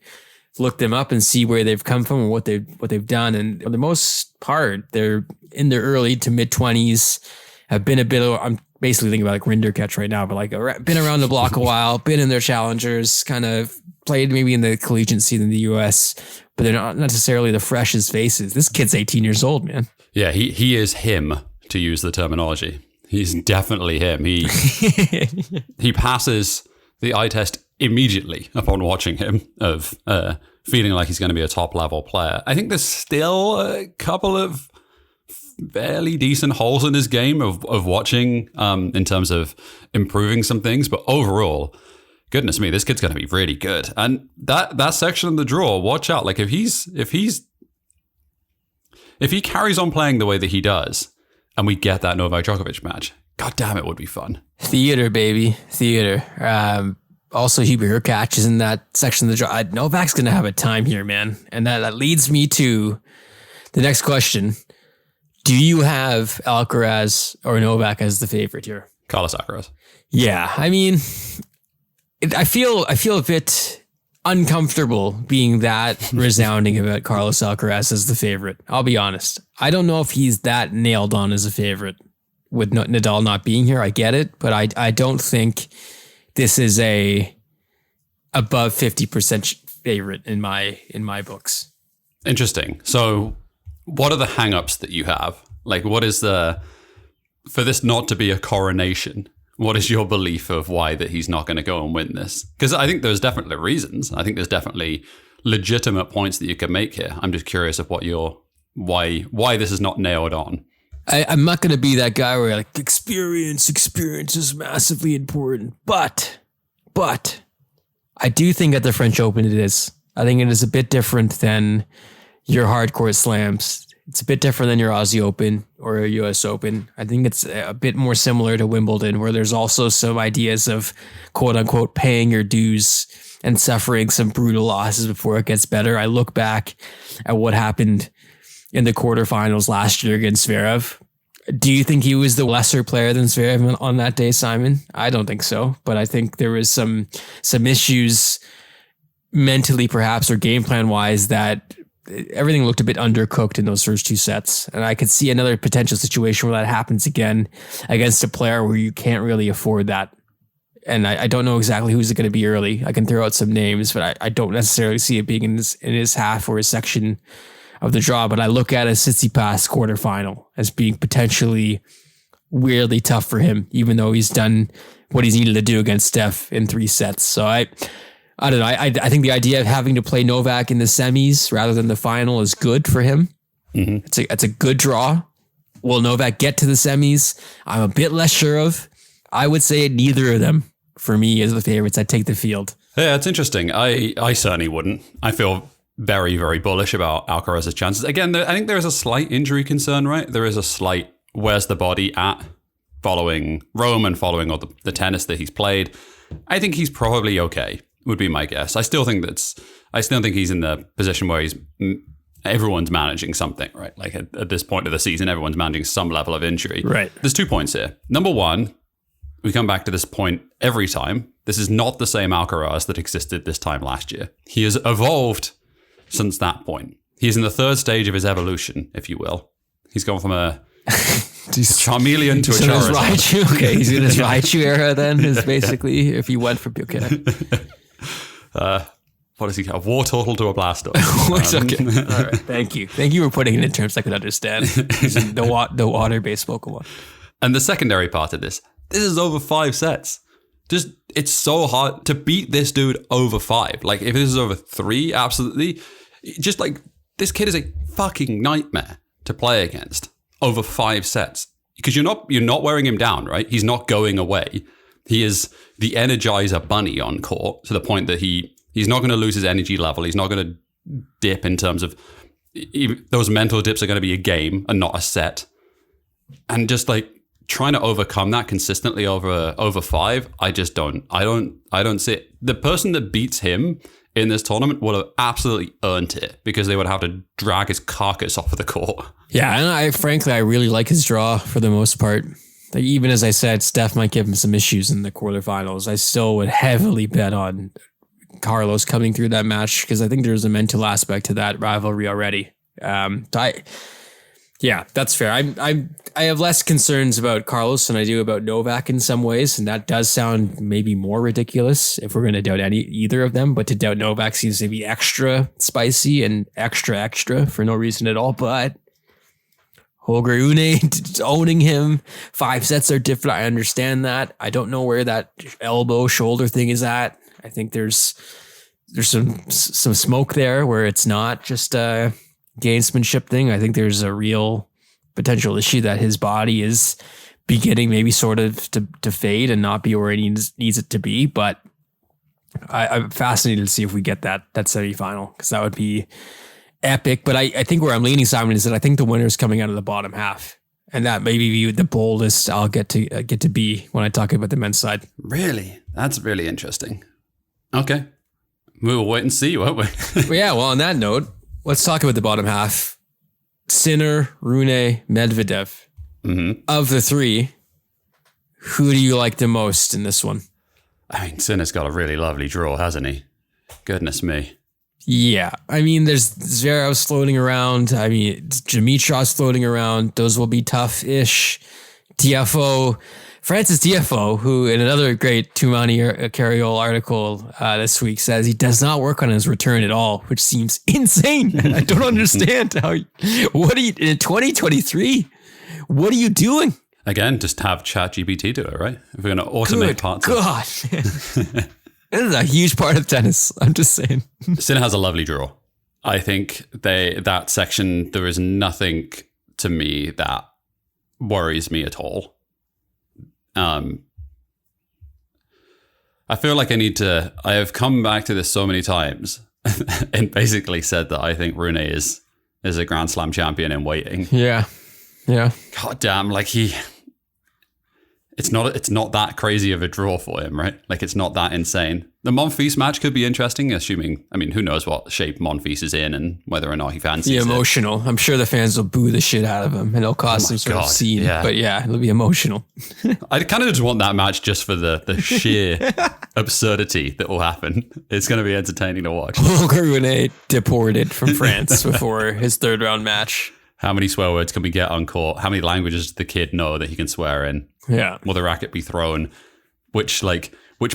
look them up and see where they've come from and what they've done. And for the most part, they're in their early to mid 20s, have been a bit of, I'm basically thinking about like Rinderketch right now, but like been around the block a while, been in their challengers, kind of played maybe in the collegiate scene in the US, but they're not necessarily the freshest faces. This kid's 18 years old, man. Yeah, he is him, to use the terminology. He's definitely him. He passes the eye test immediately upon watching him of feeling like he's going to be a top level player. I think there's still a couple of fairly decent holes in his game of watching in terms of improving some things, but overall, goodness me, this kid's going to be really good. And that section of the draw, watch out. Like if he carries on playing the way that he does, and we get that Novak Djokovic match, god damn, it would be fun. Theater, baby, theater. Also, Hubert Hurkacz is in that section of the draw. Novak's going to have a time here, man. And that leads me to the next question. Do you have Alcaraz or Novak as the favorite here? Carlos Alcaraz. Yeah, I mean, I feel a bit uncomfortable being that resounding about Carlos Alcaraz as the favorite. I'll be honest. I don't know if he's that nailed on as a favorite with Nadal not being here. I get it, but I don't think this is a above 50% favorite in my books. Interesting. So what are the hangups that you have? Like, what is for this not to be a coronation, what is your belief of why that he's not going to go and win this? Because I think there's definitely reasons. I think there's definitely legitimate points that you can make here. I'm just curious of why this is not nailed on. I'm not going to be that guy where like experience is massively important, but I do think at the French Open it is. I think it is a bit different than your hardcore slams. It's a bit different than your Aussie Open or a US Open. I think it's a bit more similar to Wimbledon, where there's also some ideas of quote unquote paying your dues and suffering some brutal losses before it gets better. I look back at what happened in the quarterfinals last year against Zverev. Do you think he was the lesser player than Zverev on that day, Simon? I don't think so, but I think there was some issues mentally perhaps or game plan wise that everything looked a bit undercooked in those first two sets. And I could see another potential situation where that happens again against a player where you can't really afford that. And I don't know exactly who's it going to be early. I can throw out some names, but I don't necessarily see it being in his half or his section of the draw. But I look at a Tsitsipas quarterfinal as being potentially weirdly tough for him, even though he's done what he's needed to do against Steph in 3 sets. So I don't know. I think the idea of having to play Novak in the semis rather than the final is good for him. Mm-hmm. It's a good draw. Will Novak get to the semis? I'm a bit less sure of. I would say neither of them for me as the favorites. I'd take the field. Yeah, it's interesting. I certainly wouldn't. I feel very, very bullish about Alcaraz's chances. Again, I think there is a slight injury concern, right? There is a slight, where's the body at following Rome and following all the tennis that he's played. I think he's probably okay, would be my guess. I still think he's in the position where everyone's managing something, right? Like at this point of the season, everyone's managing some level of injury. Right. There's 2 points here. Number one, we come back to this point every time. This is not the same Alcaraz that existed this time last year. He has evolved since that point. He's in the 3rd stage of his evolution, if you will. He's gone from a Charmeleon to a Charizard. Okay, he's in his Raichu era then, is basically if he went for okay. What is he? A War Turtle to a Blastoise. Okay. All right. Thank you for putting it in terms I could understand. The water-based Pokemon. And the secondary part of this is over 5 sets. Just, it's so hard to beat this dude over 5. Like, if this is over 3, absolutely. Just like, this kid is a fucking nightmare to play against over 5 sets. Because you're not wearing him down, right? He's not going away. He is the Energizer Bunny on court to the point that he's not going to lose his energy level. He's not going to dip in terms of those mental dips are going to be a game and not a set. And just like trying to overcome that consistently over 5, I don't see it. The person that beats him in this tournament would have absolutely earned it because they would have to drag his carcass off of the court. Yeah, and I really like his draw for the most part. Like, even as I said, Steph might give him some issues in the quarterfinals. I still would heavily bet on Carlos coming through that match because I think there's a mental aspect to that rivalry already. Yeah, that's fair. I have less concerns about Carlos than I do about Novak in some ways, and that does sound maybe more ridiculous if we're going to doubt either of them. But to doubt Novak seems to be extra spicy and extra for no reason at all. But Holger Rune owning him. 5 sets are different. I understand that. I don't know where that elbow shoulder thing is at. I think there's some smoke there where it's not just a gamesmanship thing. I think there's a real potential issue that his body is beginning maybe sort of to fade and not be where it needs it to be. But I'm fascinated to see if we get that semifinal, because that would be epic. But I think where I'm leaning, Simon, is that I think the winner is coming out of the bottom half, and that may be the boldest I'll get to be when I talk about the men's side. Really? That's really interesting. Okay. We'll wait and see, won't we? Well, yeah, well, on that note, let's talk about the bottom half. Sinner, Rune, Medvedev. Mm-hmm. Of the 3, who do you like the most in this one? I mean, Sinner's got a really lovely draw, hasn't he? Goodness me. Yeah, I mean, there's Zverev's floating around. I mean, Dimitrov's floating around. Those will be tough-ish. Francis Tiafoe, who in another great Tumani Carriol article this week says he does not work on his return at all, which seems insane. I don't understand in 2023, what are you doing? Again, just have ChatGPT do it, right? If we're going to automate parts of God. This is a huge part of tennis. I'm just saying. Sinner has a lovely draw. I think that section, there is nothing to me that worries me at all. I feel like I have come back to this so many times and basically said that I think Rune is a Grand Slam champion in waiting. Yeah. God damn, like it's not that crazy of a draw for him, right? Like it's not that insane. The Monfils match could be interesting, assuming, I mean, who knows what shape Monfils is in and whether or not he fancies it. Emotional. I'm sure the fans will boo the shit out of him and it'll cause some sort of scene. Yeah. But yeah, it'll be emotional. I kind of just want that match just for the sheer absurdity that will happen. It's going to be entertaining to watch. Holger Rune deported from France before his 3rd round match. How many swear words can we get on court? How many languages does the kid know that he can swear in? Yeah. Will the racket be thrown? Which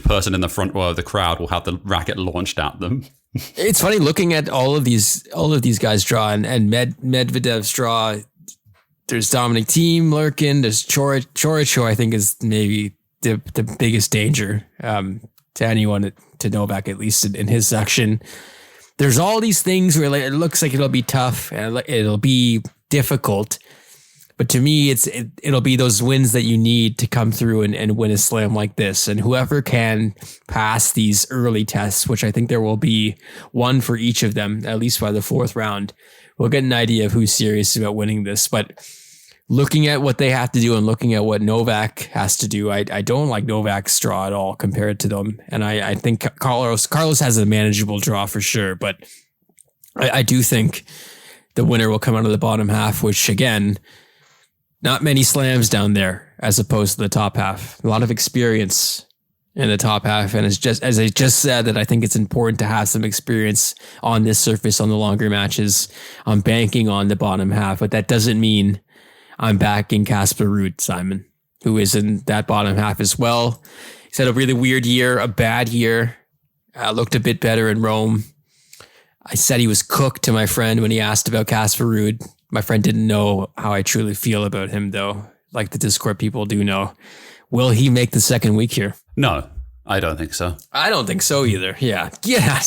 person in the front row of the crowd will have the racket launched at them? It's funny looking at all of these guys draw and Medvedev's draw. There's Dominic Thiem lurking. There's Coric, who I think is maybe the biggest danger to anyone, to Novak, at least in his section. There's all these things where it looks like it'll be tough and it'll be difficult. But to me, it'll be those wins that you need to come through and win a slam like this. And whoever can pass these early tests, which I think there will be one for each of them, at least by the 4th round, we'll get an idea of who's serious about winning this. But looking at what they have to do and looking at what Novak has to do, I don't like Novak's draw at all compared to them. And I think Carlos has a manageable draw for sure. But I do think the winner will come out of the bottom half, which again, not many slams down there as opposed to the top half. A lot of experience in the top half. And it's just, as I just said, that I think it's important to have some experience on this surface on the longer matches. I'm banking on the bottom half, but that doesn't mean I'm backing Casper Ruud, Simon, who is in that bottom half as well. He's had a really weird year, a bad year. Looked a bit better in Rome. I said he was cooked to my friend when he asked about Casper Ruud. My friend didn't know how I truly feel about him, though, like the Discord people do know. Will he make the second week here? No, I don't think so. I don't think so either. Yeah. Yeah.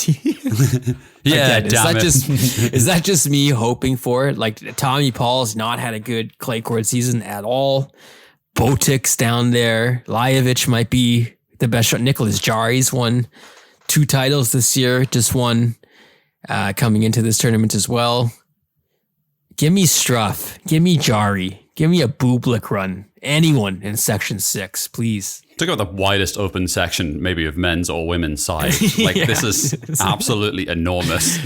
Yeah, Again, is that just me hoping for it? Like Tommy Paul's not had a good clay court season at all. Botic's down there. Lajovic might be the best shot. Nicholas Jarry's won 2 titles this year, just one coming into this tournament as well. Give me Struff. Give me Jarry. Give me a Bublik run. Anyone in section 6, please. Took out the widest open section, maybe of men's or women's side. Like this is absolutely enormous.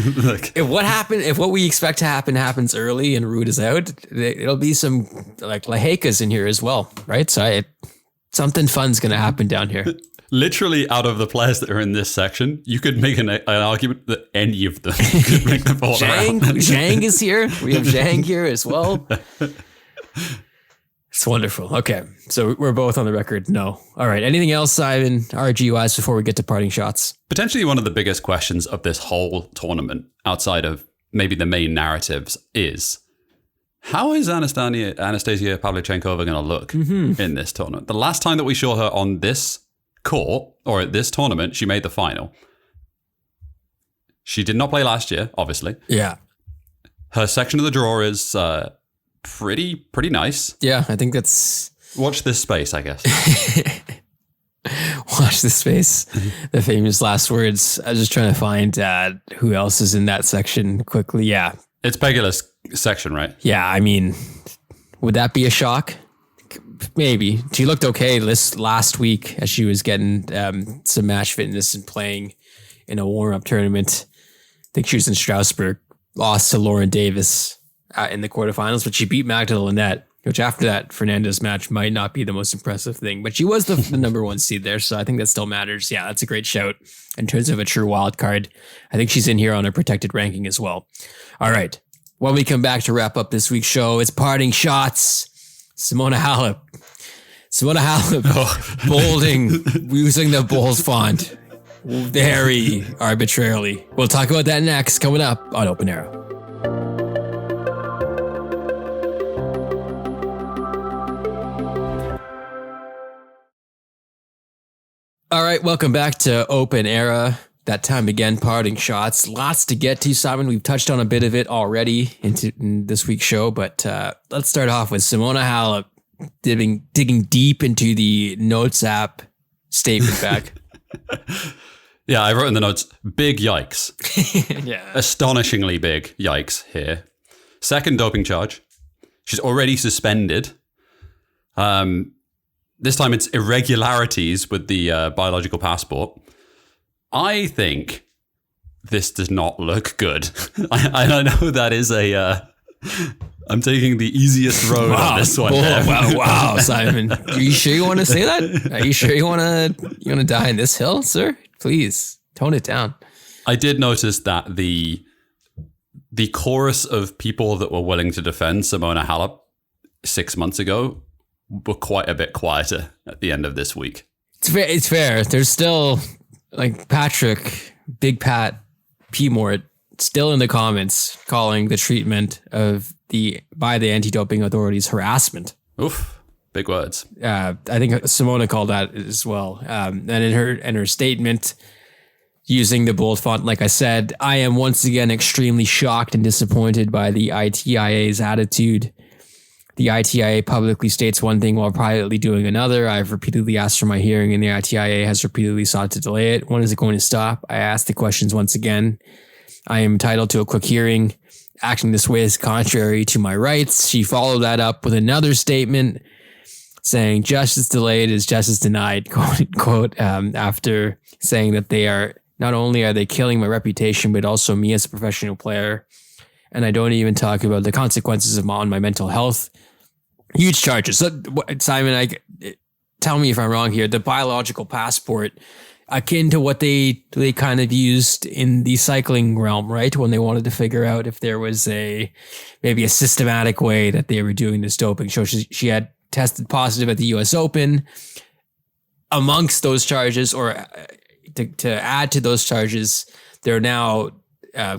If what we expect to happen happens early and Ruud is out, it'll be some like Lahekas in here as well, right? So something fun's going to happen down here. Literally, out of the players that are in this section, you could make an argument that any of them could make the ball around. Zhang is here. We have Zhang here as well. It's wonderful. Okay, so we're both on the record. No. All right. Anything else, Simon, RG-wise, before we get to parting shots? Potentially one of the biggest questions of this whole tournament, outside of maybe the main narratives, is How is Anastasia Pavlyuchenkova going to look in this tournament? The last time that we saw her on this court or at this tournament, she made the final. She did not play last year, obviously. Yeah. Her section of the draw is pretty nice. Yeah, I think that's... Watch this space, I guess. Watch this space. The famous last words. I was just trying to find who else is in that section quickly. Yeah. It's Pegula's section, right? Yeah, I mean, would that be a shock? Maybe. She looked okay this last week as she was getting some match fitness and playing in a warm-up tournament. I think she was in Strasbourg. Lost to Lauren Davis in the quarterfinals, but she beat Magda Linette, which after that Fernandez match might not be the most impressive thing, but she was the number one seed there, so I think that still matters. Yeah, that's a great shout in terms of a true wild card. I think she's in here on a protected ranking as well. All right, when we come back to wrap up this week's show, it's parting shots. Simona Halep. Bolding, using the Bulls font very arbitrarily. We'll talk about that next, coming up on Open Era. All right, welcome back to Open Era. That time again, parting shots. Lots to get to, Simon. We've touched on a bit of it already in this week's show, but let's start off with Simona Halep digging deep into the Notes app statement back. Yeah, I wrote in the notes, big yikes. Yeah. Astonishingly big yikes here. Second doping charge. She's already suspended. This time it's irregularities with the biological passport. I think this does not look good. I know that is I'm taking the easiest road on this one. Wow, Simon. Are you sure you want to say that? Are you sure you want to die in this hill, sir? Please tone it down. I did notice that the chorus of people that were willing to defend Simona Halep 6 months ago were quite a bit quieter at the end of this week. It's fair. There's still like Patrick, Big Pat, P. Mort still in the comments calling the treatment by the anti-doping authorities harassment. Oof, big words. I think Simona called that as well. And in her statement, using the bold font, like I said, I am once again extremely shocked and disappointed by the ITIA's attitude. The ITIA publicly states one thing while privately doing another. I've repeatedly asked for my hearing and the ITIA has repeatedly sought to delay it. When is it going to stop? I asked the questions once again. I am entitled to a quick hearing. Acting this way is contrary to my rights. She followed that up with another statement saying justice delayed is justice denied, quote, after saying that they are, not only are they killing my reputation, but also me as a professional player. And I don't even talk about the consequences on my mental health. Huge charges. So, Simon, tell me if I'm wrong here. The biological passport, akin to what they kind of used in the cycling realm, right? When they wanted to figure out if there was maybe a systematic way that they were doing this doping. So she had tested positive at the U.S. Open. Amongst those charges, or to add to those charges, they're now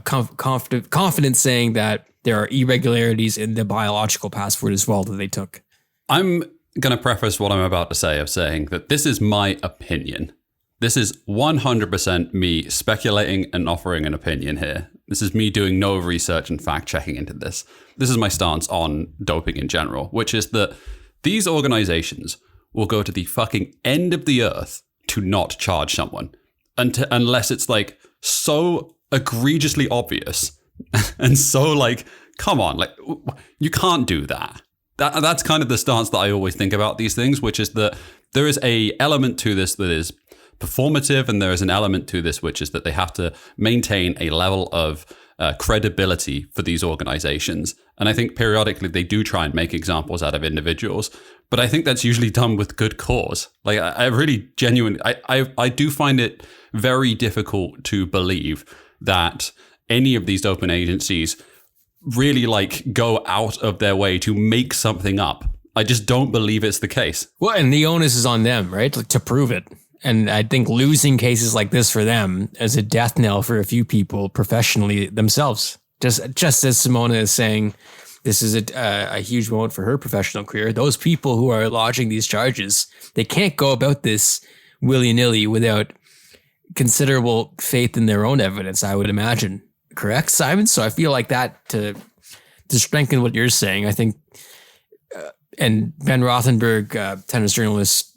confident saying that there are irregularities in the biological passport as well that they took. I'm going to preface what I'm about to say of saying that this is my opinion. This is 100% me speculating and offering an opinion here. This is me doing no research and fact checking into this. This is my stance on doping in general, which is that these organizations will go to the fucking end of the earth to not charge someone unless it's like so egregiously obvious and so like, come on, like you can't do that. That's kind of the stance that I always think about these things, which is that there is a element to this that is performative, and there is an element to this which is that they have to maintain a level of credibility for these organizations. And I think periodically they do try and make examples out of individuals, but I think that's usually done with good cause. Like I really genuinely, I do find it very difficult to believe that any of these doping agencies really like go out of their way to make something up. I just don't believe it's the case. Well, and the onus is on them, right? Like, to prove it. And I think losing cases like this for them is a death knell for a few people professionally themselves. Just as Simona is saying, this is a huge moment for her professional career. Those people who are lodging these charges, they can't go about this willy-nilly without considerable faith in their own evidence, I would imagine. Correct, Simon? So I feel like that to strengthen what you're saying, I think, and Ben Rothenberg, tennis journalist,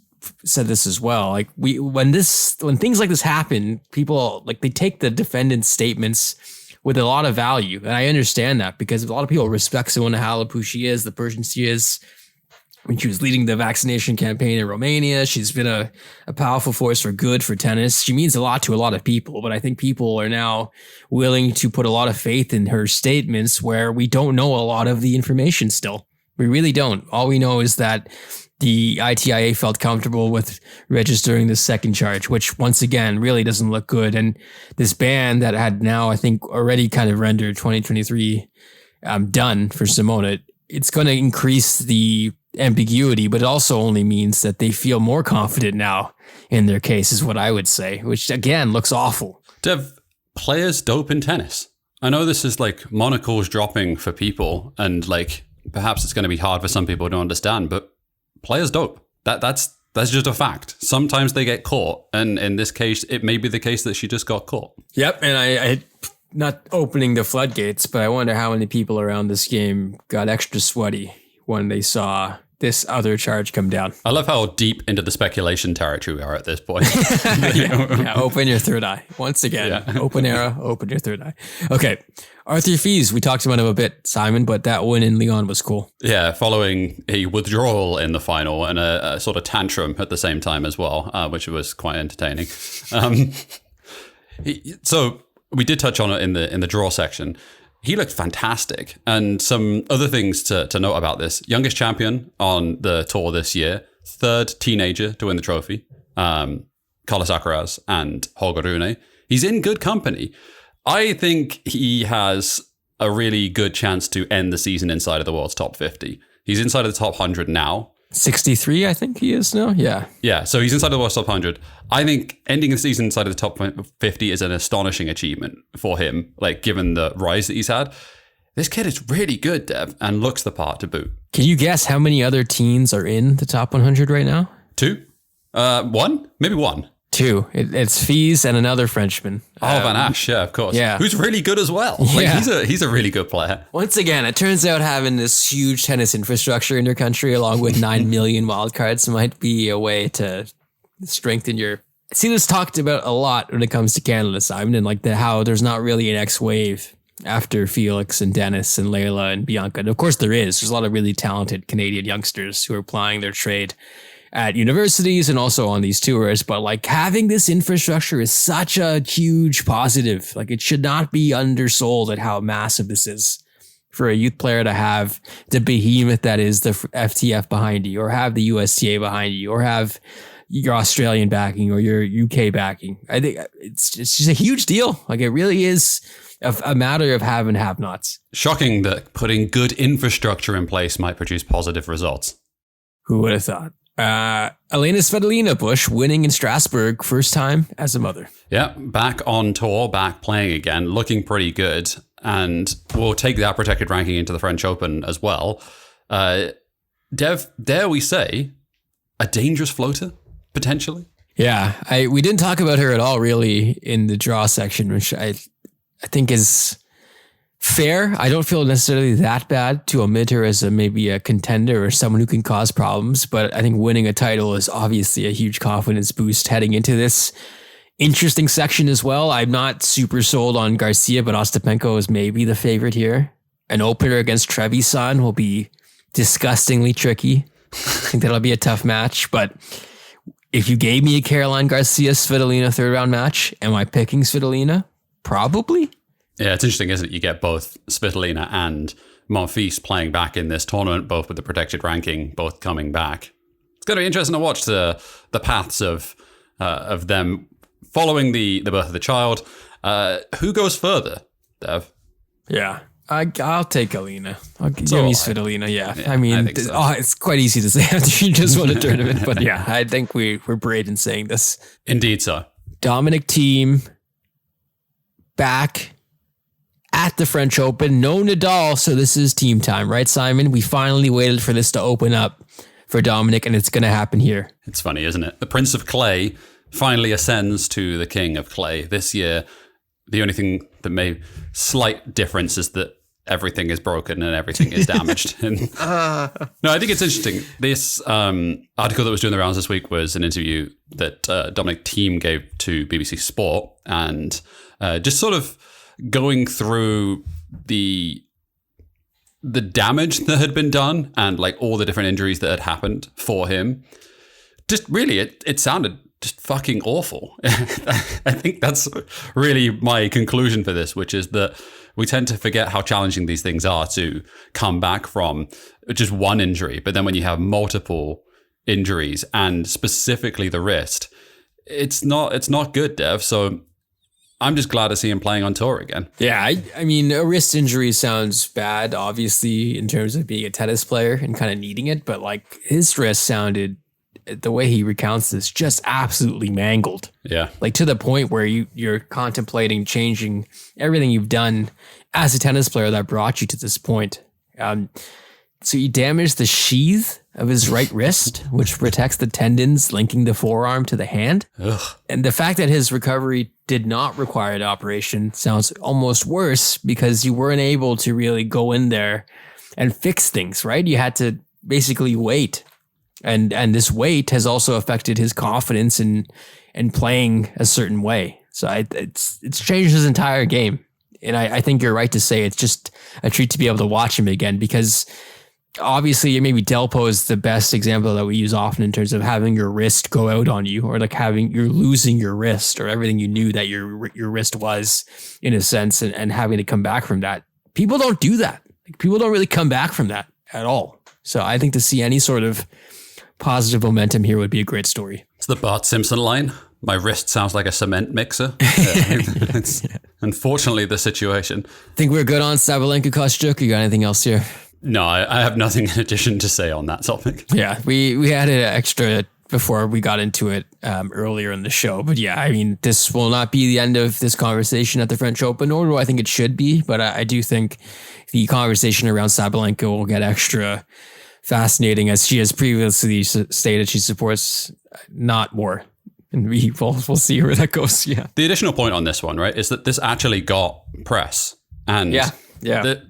said this as well. Like when things like this happen, people like they take the defendant's statements with a lot of value, and I understand that because a lot of people respect Simona Halep, who she is, the person she is. When she was leading the vaccination campaign in Romania, she's been a powerful force for good for tennis. She means a lot to a lot of people, but I think people are now willing to put a lot of faith in her statements where we don't know a lot of the information still. We really don't. All we know is that the ITIA felt comfortable with registering the second charge, which once again really doesn't look good. And this ban that had now, I think, already kind of rendered 2023 done for Simona, it's going to increase the ambiguity, but it also only means that they feel more confident now in their case, is what I would say, which again looks awful. Dev, players dope in tennis. I know this is like monocles dropping for people, and like perhaps it's going to be hard for some people to understand, but players dope. That's just a fact. Sometimes they get caught, and in this case, it may be the case that she just got caught. Yep, and I not opening the floodgates, but I wonder how many people around this game got extra sweaty when they saw this other charge come down. I love how deep into the speculation territory we are at this point. yeah, open your third eye. Once again, open era, open your third eye. Okay, Arthur Fils, we talked about him a bit, Simon, but that win in Lyon was cool. Yeah, following a withdrawal in the final and a sort of tantrum at the same time as well, which was quite entertaining. So we did touch on it in the draw section. He looked fantastic. And some other things to note about this. Youngest champion on the tour this year. Third teenager to win the trophy. Carlos Alcaraz and Holger Rune. He's in good company. I think he has a really good chance to end the season inside of the world's top 50. He's inside of the top 100 now. 63, I think he is now. Yeah. Yeah. So he's inside of the world's top 100. I think ending the season inside of the top 50 is an astonishing achievement for him, like given the rise that he's had. This kid is really good, Dev, and looks the part to boot. Can you guess how many other teens are in the top 100 right now? 2? 1? Maybe 1. 2. It's Fils and another Frenchman. Van Asch, yeah, of course. Yeah. Who's really good as well. Like, he's a really good player. Once again, it turns out having this huge tennis infrastructure in your country along with 9 million wildcards might be a way to strengthen your... I see this talked about a lot when it comes to Canada, Simon, and like how there's not really an X wave after Felix and Dennis and Layla and Bianca. And of course there is. There's a lot of really talented Canadian youngsters who are plying their trade at universities and also on these tours, but like having this infrastructure is such a huge positive. Like it should not be undersold at how massive this is for a youth player to have the behemoth that is the FTF behind you, or have the USTA behind you, or have your Australian backing or your UK backing. I think it's just a huge deal. Like it really is a matter of have and have nots. Shocking that putting good infrastructure in place might produce positive results. Who would have thought? Elena Svitolina Bush winning in Strasbourg, first time as a mother. Yeah, back on tour, back playing again, looking pretty good. And we'll take that protected ranking into the French Open as well. Dev, dare we say, a dangerous floater, potentially? Yeah, we didn't talk about her at all, really, in the draw section, which I think is fair. I don't feel necessarily that bad to omit her as maybe a contender or someone who can cause problems, but I think winning a title is obviously a huge confidence boost heading into this interesting section as well. I'm not super sold on Garcia, but Ostapenko is maybe the favorite here. An opener against Trevisan will be disgustingly tricky. I think that'll be a tough match, but if you gave me a Caroline Garcia-Svitolina third round match, am I picking Svitolina? Probably. Yeah, it's interesting, isn't it? You get both Svitolina and Monfils playing back in this tournament, both with the protected ranking, both coming back. It's going to be interesting to watch the paths of them following the birth of the child. Who goes further, Dev? Yeah, I'll take Alina. Give me Svitolina, yeah. I mean, think so. It's quite easy to say after you just won a tournament, but yeah, I think we're brave in saying this. Indeed so. Dominic Thiem back at the French Open. No Nadal, so this is team time, right, Simon? We finally waited for this to open up for Dominic, and it's going to happen here. It's funny, isn't it? The Prince of Clay finally ascends to the King of Clay this year. The only thing that made slight difference is that everything is broken and everything is damaged. No, I think it's interesting. This article that was doing the rounds this week was an interview that Dominic Thiem gave to BBC Sport, and just sort of going through the damage that had been done and like all the different injuries that had happened for him. Just really, it sounded just fucking awful. I think that's really my conclusion for this, which is that we tend to forget how challenging these things are to come back from just one injury. But then when you have multiple injuries and specifically the wrist, it's not good, Dev. So I'm just glad to see him playing on tour again. Yeah, I mean, a wrist injury sounds bad, obviously, in terms of being a tennis player and kind of needing it. But like his wrist sounded, the way he recounts this, just absolutely mangled. Yeah. Like to the point where you're contemplating changing everything you've done as a tennis player that brought you to this point. So he damaged the sheath of his right wrist, which protects the tendons linking the forearm to the hand. Ugh. And the fact that his recovery did not require an operation sounds almost worse because you weren't able to really go in there and fix things, right? You had to basically wait. And this wait has also affected his confidence in playing a certain way. So it's changed his entire game. And I think you're right to say it's just a treat to be able to watch him again, because obviously maybe Delpo is the best example that we use often in terms of having your wrist go out on you, or like you're losing your wrist or everything you knew that your wrist was, in a sense, and having to come back from that. People don't do that. Like, people don't really come back from that at all. So I think to see any sort of positive momentum here would be a great story. It's the Bart Simpson line. My wrist sounds like a cement mixer. It's unfortunately the situation. Think we're good on Sabalenka Kostyuk? You got anything else here? No, I have nothing in addition to say on that topic. Yeah, we had an extra before we got into it earlier in the show. But yeah, I mean, this will not be the end of this conversation at the French Open, nor do I think it should be. But I do think the conversation around Sabalenka will get extra fascinating, as she has previously stated she supports not war. And we'll see where that goes. Yeah. The additional point on this one, right, is that this actually got press. And yeah.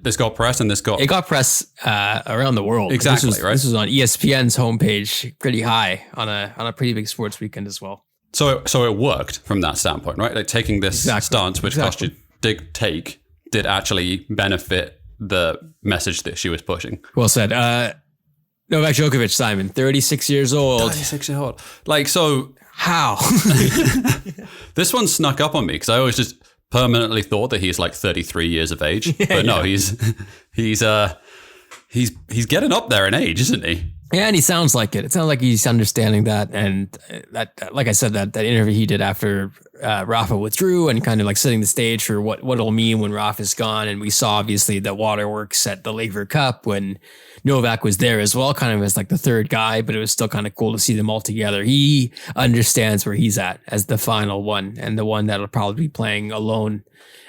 This got press, and it got press around the world. Exactly, right? This was on ESPN's homepage, pretty high on a pretty big sports weekend as well. So it worked from that standpoint, right? Like taking this stance, which Kostyuk did take, did actually benefit the message that she was pushing. Well said. Novak Djokovic, Simon, 36 years old. 36 years old. Like, so how? This one snuck up on me because I always just permanently thought that he's like 33 years of age, but no, he's getting up there in age, isn't he? Yeah, and he sounds like it. It sounds like he's understanding that, and that, like I said, that interview he did after Rafa withdrew, and kind of like setting the stage for what it'll mean when Rafa's gone. And we saw obviously the waterworks at the Laver Cup when Novak was there as well, kind of as like the third guy, but it was still kind of cool to see them all together. He understands where he's at as the final one, and the one that'll probably be playing alone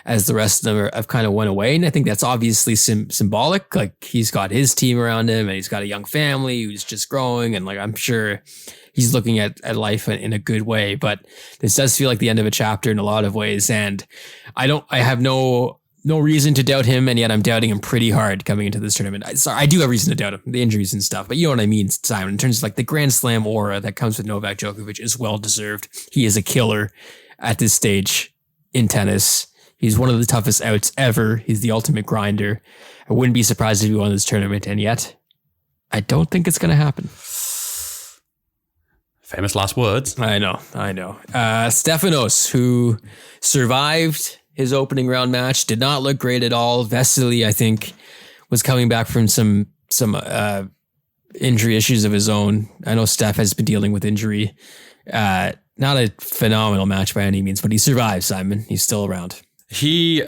as the rest of them have kind of went away. And I think that's obviously symbolic. Like, he's got his team around him, and he's got a young family who's just growing. And like, I'm sure he's looking at life in a good way, but this does feel like the end of a chapter in a lot of ways. And I have no reason to doubt him. And yet I'm doubting him pretty hard coming into this tournament. I do have reason to doubt him, the injuries and stuff, but you know what I mean, Simon, in terms of like the Grand Slam aura that comes with Novak Djokovic is well deserved. He is a killer at this stage in tennis. He's one of the toughest outs ever. He's the ultimate grinder. I wouldn't be surprised if he won this tournament, and yet I don't think it's going to happen. Famous last words. I know. Stefanos, who survived his opening round match, did not look great at all. Vesely, I think, was coming back from some injury issues of his own. I know Steph has been dealing with injury. Not a phenomenal match by any means, but he survived, Simon. He's still around. He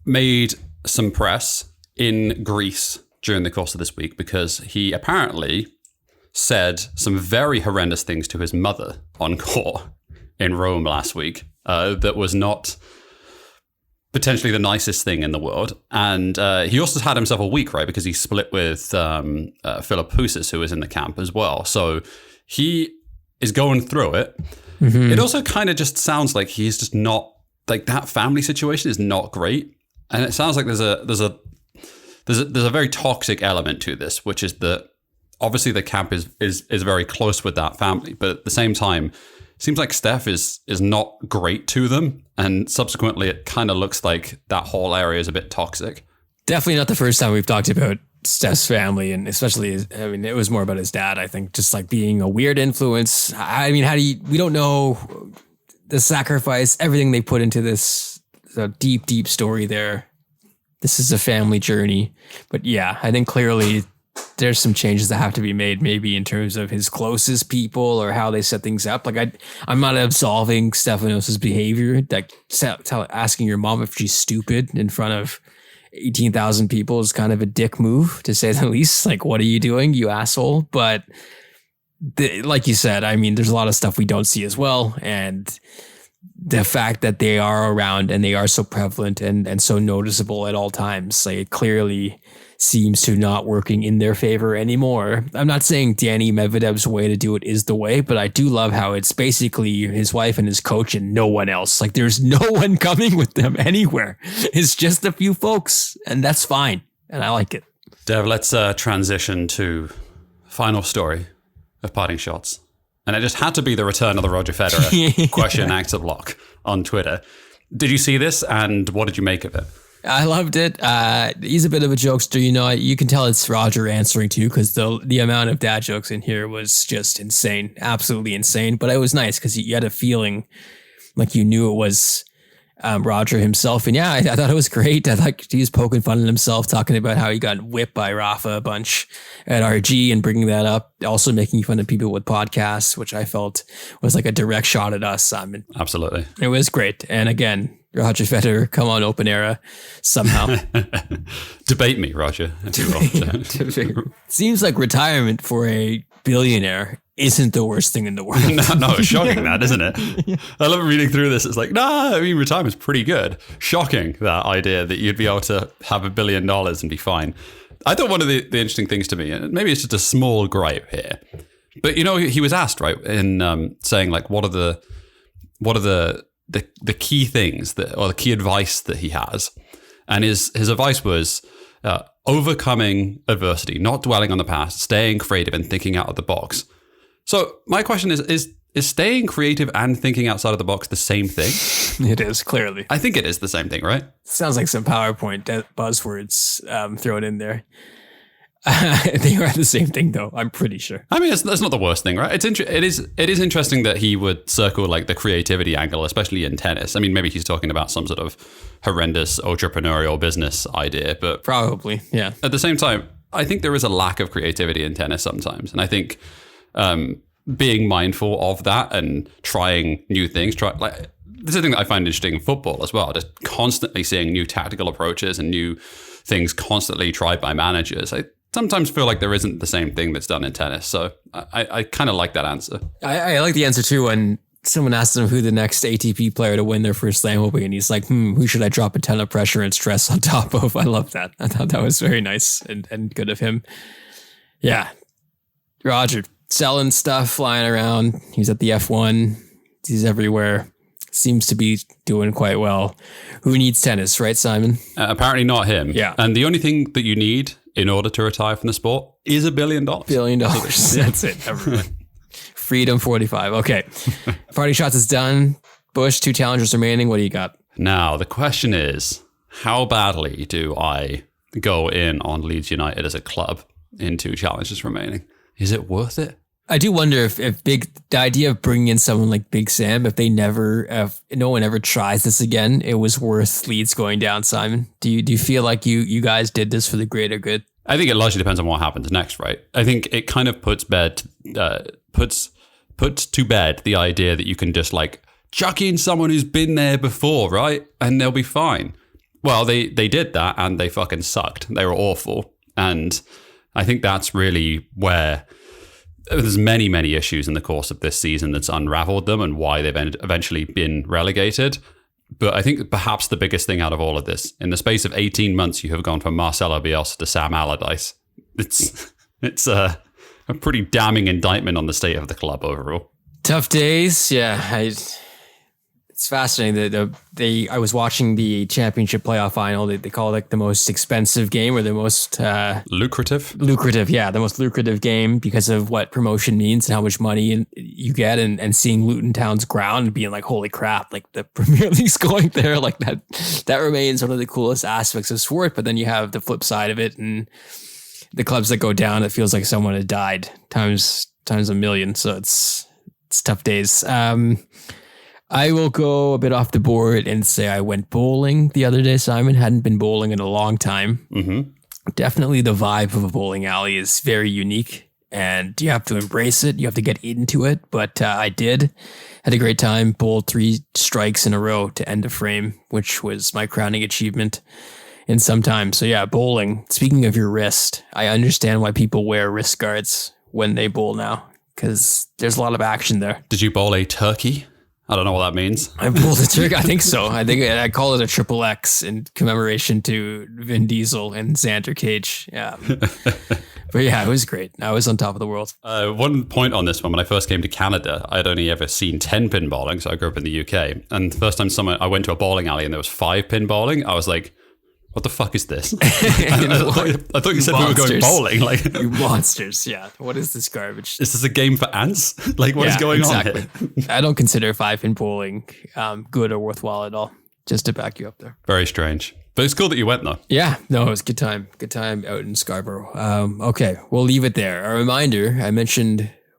made some press in Greece during the course of this week because he apparently said some very horrendous things to his mother on court in Rome last week that was not potentially the nicest thing in the world. And he also had himself a week, right? Because he split with Philip Housis, who was in the camp as well. So he is going through it. Mm-hmm. It also kind of just sounds like he's just not, like, that family situation is not great. And it sounds like there's a very toxic element to this, which is that obviously the camp is very close with that family, but at the same time, it seems like Steph is not great to them, and subsequently it kind of looks like that whole area is a bit toxic. Definitely not the first time we've talked about Steph's family, and especially it was more about his dad, I think, just like being a weird influence. I mean, we don't know the sacrifice, everything they put into this deep story there. This is a family journey, but yeah, I think clearly there's some changes that have to be made, maybe in terms of his closest people or how they set things up. Like I'm not absolving Stefanos' behavior, like asking your mom if she's stupid in front of 18,000 people is kind of a dick move, to say the least. Like, what are you doing, you asshole? But like you said, I mean, there's a lot of stuff we don't see as well, and the fact that they are around and they are so prevalent and so noticeable at all times, like, it clearly seems to not working in their favor anymore. I'm not saying Danny Medvedev's way to do it is the way, but I do love how it's basically his wife and his coach and no one else. Like, there's no one coming with them anywhere. It's just a few folks, and that's fine. And I like it. Dev, let's transition to final story of Parting Shots. And it just had to be the return of the Roger Federer question actor block on Twitter. Did you see this, and what did you make of it? I loved it. He's a bit of a jokester, you know. You can tell it's Roger answering too, because the amount of dad jokes in here was just insane, absolutely insane. But it was nice because you had a feeling like you knew it was Roger himself. And yeah, I thought it was great. I like he was poking fun at himself, talking about how he got whipped by Rafa a bunch at RG and bringing that up. Also making fun of people with podcasts, which I felt was like a direct shot at us, Simon. Absolutely. It was great. And again, Roger Federer, come on, Open Era, somehow. Debate me, Roger, if you will. Seems like retirement for a billionaire isn't the worst thing in the world. No, it's shocking that, isn't it? Yeah. I love reading through this. It's like, I mean, retirement's pretty good. Shocking, that idea that you'd be able to have $1 billion and be fine. I thought one of the interesting things to me, and maybe it's just a small gripe here, but, you know, he was asked, right, in saying, like, what are the key things or the key advice that he has, and his advice was overcoming adversity, not dwelling on the past, staying creative and thinking out of the box. So my question is staying creative and thinking outside of the box the same thing? It is, clearly. I think it is the same thing, right? Sounds like some PowerPoint buzzwords thrown in there. They are the same thing, though. I'm pretty sure. I mean, that's not the worst thing, right? It is interesting that he would circle like the creativity angle, especially in tennis. I mean, maybe he's talking about some sort of horrendous entrepreneurial business idea, but probably, yeah. At the same time, I think there is a lack of creativity in tennis sometimes, and I think being mindful of that and trying new things, this is the thing that I find interesting in football as well. Just constantly seeing new tactical approaches and new things constantly tried by managers. I sometimes feel like there isn't the same thing that's done in tennis. So I kind of like that answer. I like the answer too. When someone asked him who the next ATP player to win their first slam will be, and he's like, who should I drop a ton of pressure and stress on top of? I love that. I thought that was very nice and good of him. Yeah. Roger, selling stuff, flying around. He's at the F1. He's everywhere. Seems to be doing quite well. Who needs tennis, right, Simon? Apparently not him. Yeah. And the only thing that you need in order to retire from the sport is $1 billion. $1 billion. That's it, everyone. Freedom 45. Okay. Parting Shots is done. Bush, 2 challengers remaining. What do you got? Now, the question is, how badly do I go in on Leeds United as a club in 2 challenges remaining? Is it worth it? I do wonder if the idea of bringing in someone like Big Sam, if no one ever tries this again, it was worth Leeds going down, Simon. Do you feel like you guys did this for the greater good? I think it largely depends on what happens next, right? I think it kind of puts to bed the idea that you can just like chuck in someone who's been there before, right? And they'll be fine. Well, they did that and they fucking sucked. They were awful. And I think that's really where there's many, many issues in the course of this season that's unraveled them and why they've eventually been relegated. But I think perhaps the biggest thing out of all of this, in the space of 18 months, you have gone from Marcelo Bielsa to Sam Allardyce. It's a pretty damning indictment on the state of the club overall. Tough days. Yeah. It's fascinating that I was watching the championship playoff final. They call it like the most expensive game or the most lucrative. Yeah, the most lucrative game because of what promotion means and how much money you get, and seeing Luton Town's ground and being like, holy crap, like the Premier League's going there, like that remains one of the coolest aspects of sport. But then you have the flip side of it, and the clubs that go down, it feels like someone had died times a million. So it's tough days. I will go a bit off the board and say I went bowling the other day, Simon. Hadn't been bowling in a long time. Mm-hmm. Definitely the vibe of a bowling alley is very unique, and you have to embrace it. You have to get into it, but I did. Had a great time. Bowled 3 strikes in a row to end a frame, which was my crowning achievement in some time. So yeah, bowling. Speaking of your wrist, I understand why people wear wrist guards when they bowl now, because there's a lot of action there. Did you bowl a turkey? I don't know what that means. I pulled a trick. I think so. I think I call it a triple X in commemoration to Vin Diesel and Xander Cage. Yeah. But yeah, it was great. I was on top of the world. One point on this one, when I first came to Canada, I'd only ever seen 10-pin bowling. So I grew up in the UK. And the first time I went to a bowling alley and there was 5-pin bowling, I was like, what the fuck is this? I thought you said we were going bowling. Like, you monsters, yeah. What is this garbage? Is this a game for ants? Like, what is going on here? I don't consider 5-pin bowling good or worthwhile at all, just to back you up there. Very strange. But it's cool that you went, though. Yeah, no, it was a good time. Good time out in Scarborough. Okay, we'll leave it there. A reminder,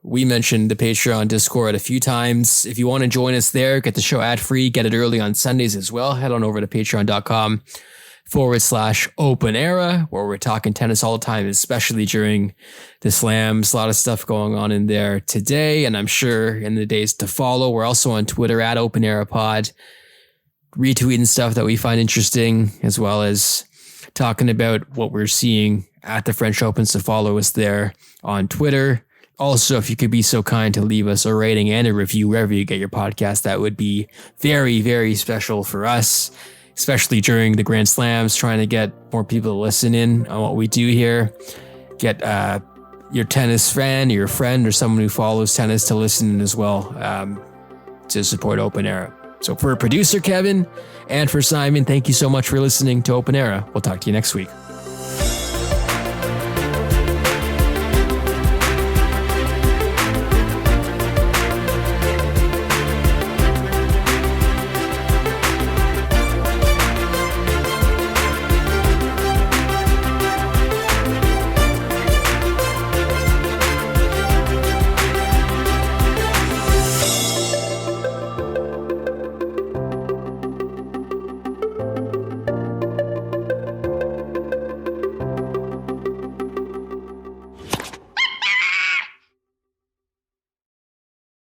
we mentioned the Patreon Discord a few times. If you want to join us there, get the show ad-free, get it early on Sundays as well, head on over to patreon.com/open era, where we're talking tennis all the time, especially during the slams. A lot of stuff going on in there today, and I'm sure in the days to follow. We're also on Twitter at Open Era Pod, retweeting stuff that we find interesting, as well as talking about what we're seeing at the French Open. So follow us there on Twitter. Also, if you could be so kind to leave us a rating and a review wherever you get your podcast, that would be very, very special for us, especially during the Grand Slams, trying to get more people to listen in on what we do here. Get your tennis fan, your friend, or someone who follows tennis to listen in as well, to support Open Era. So for producer Kevin and for Simon, thank you so much for listening to Open Era. We'll talk to you next week.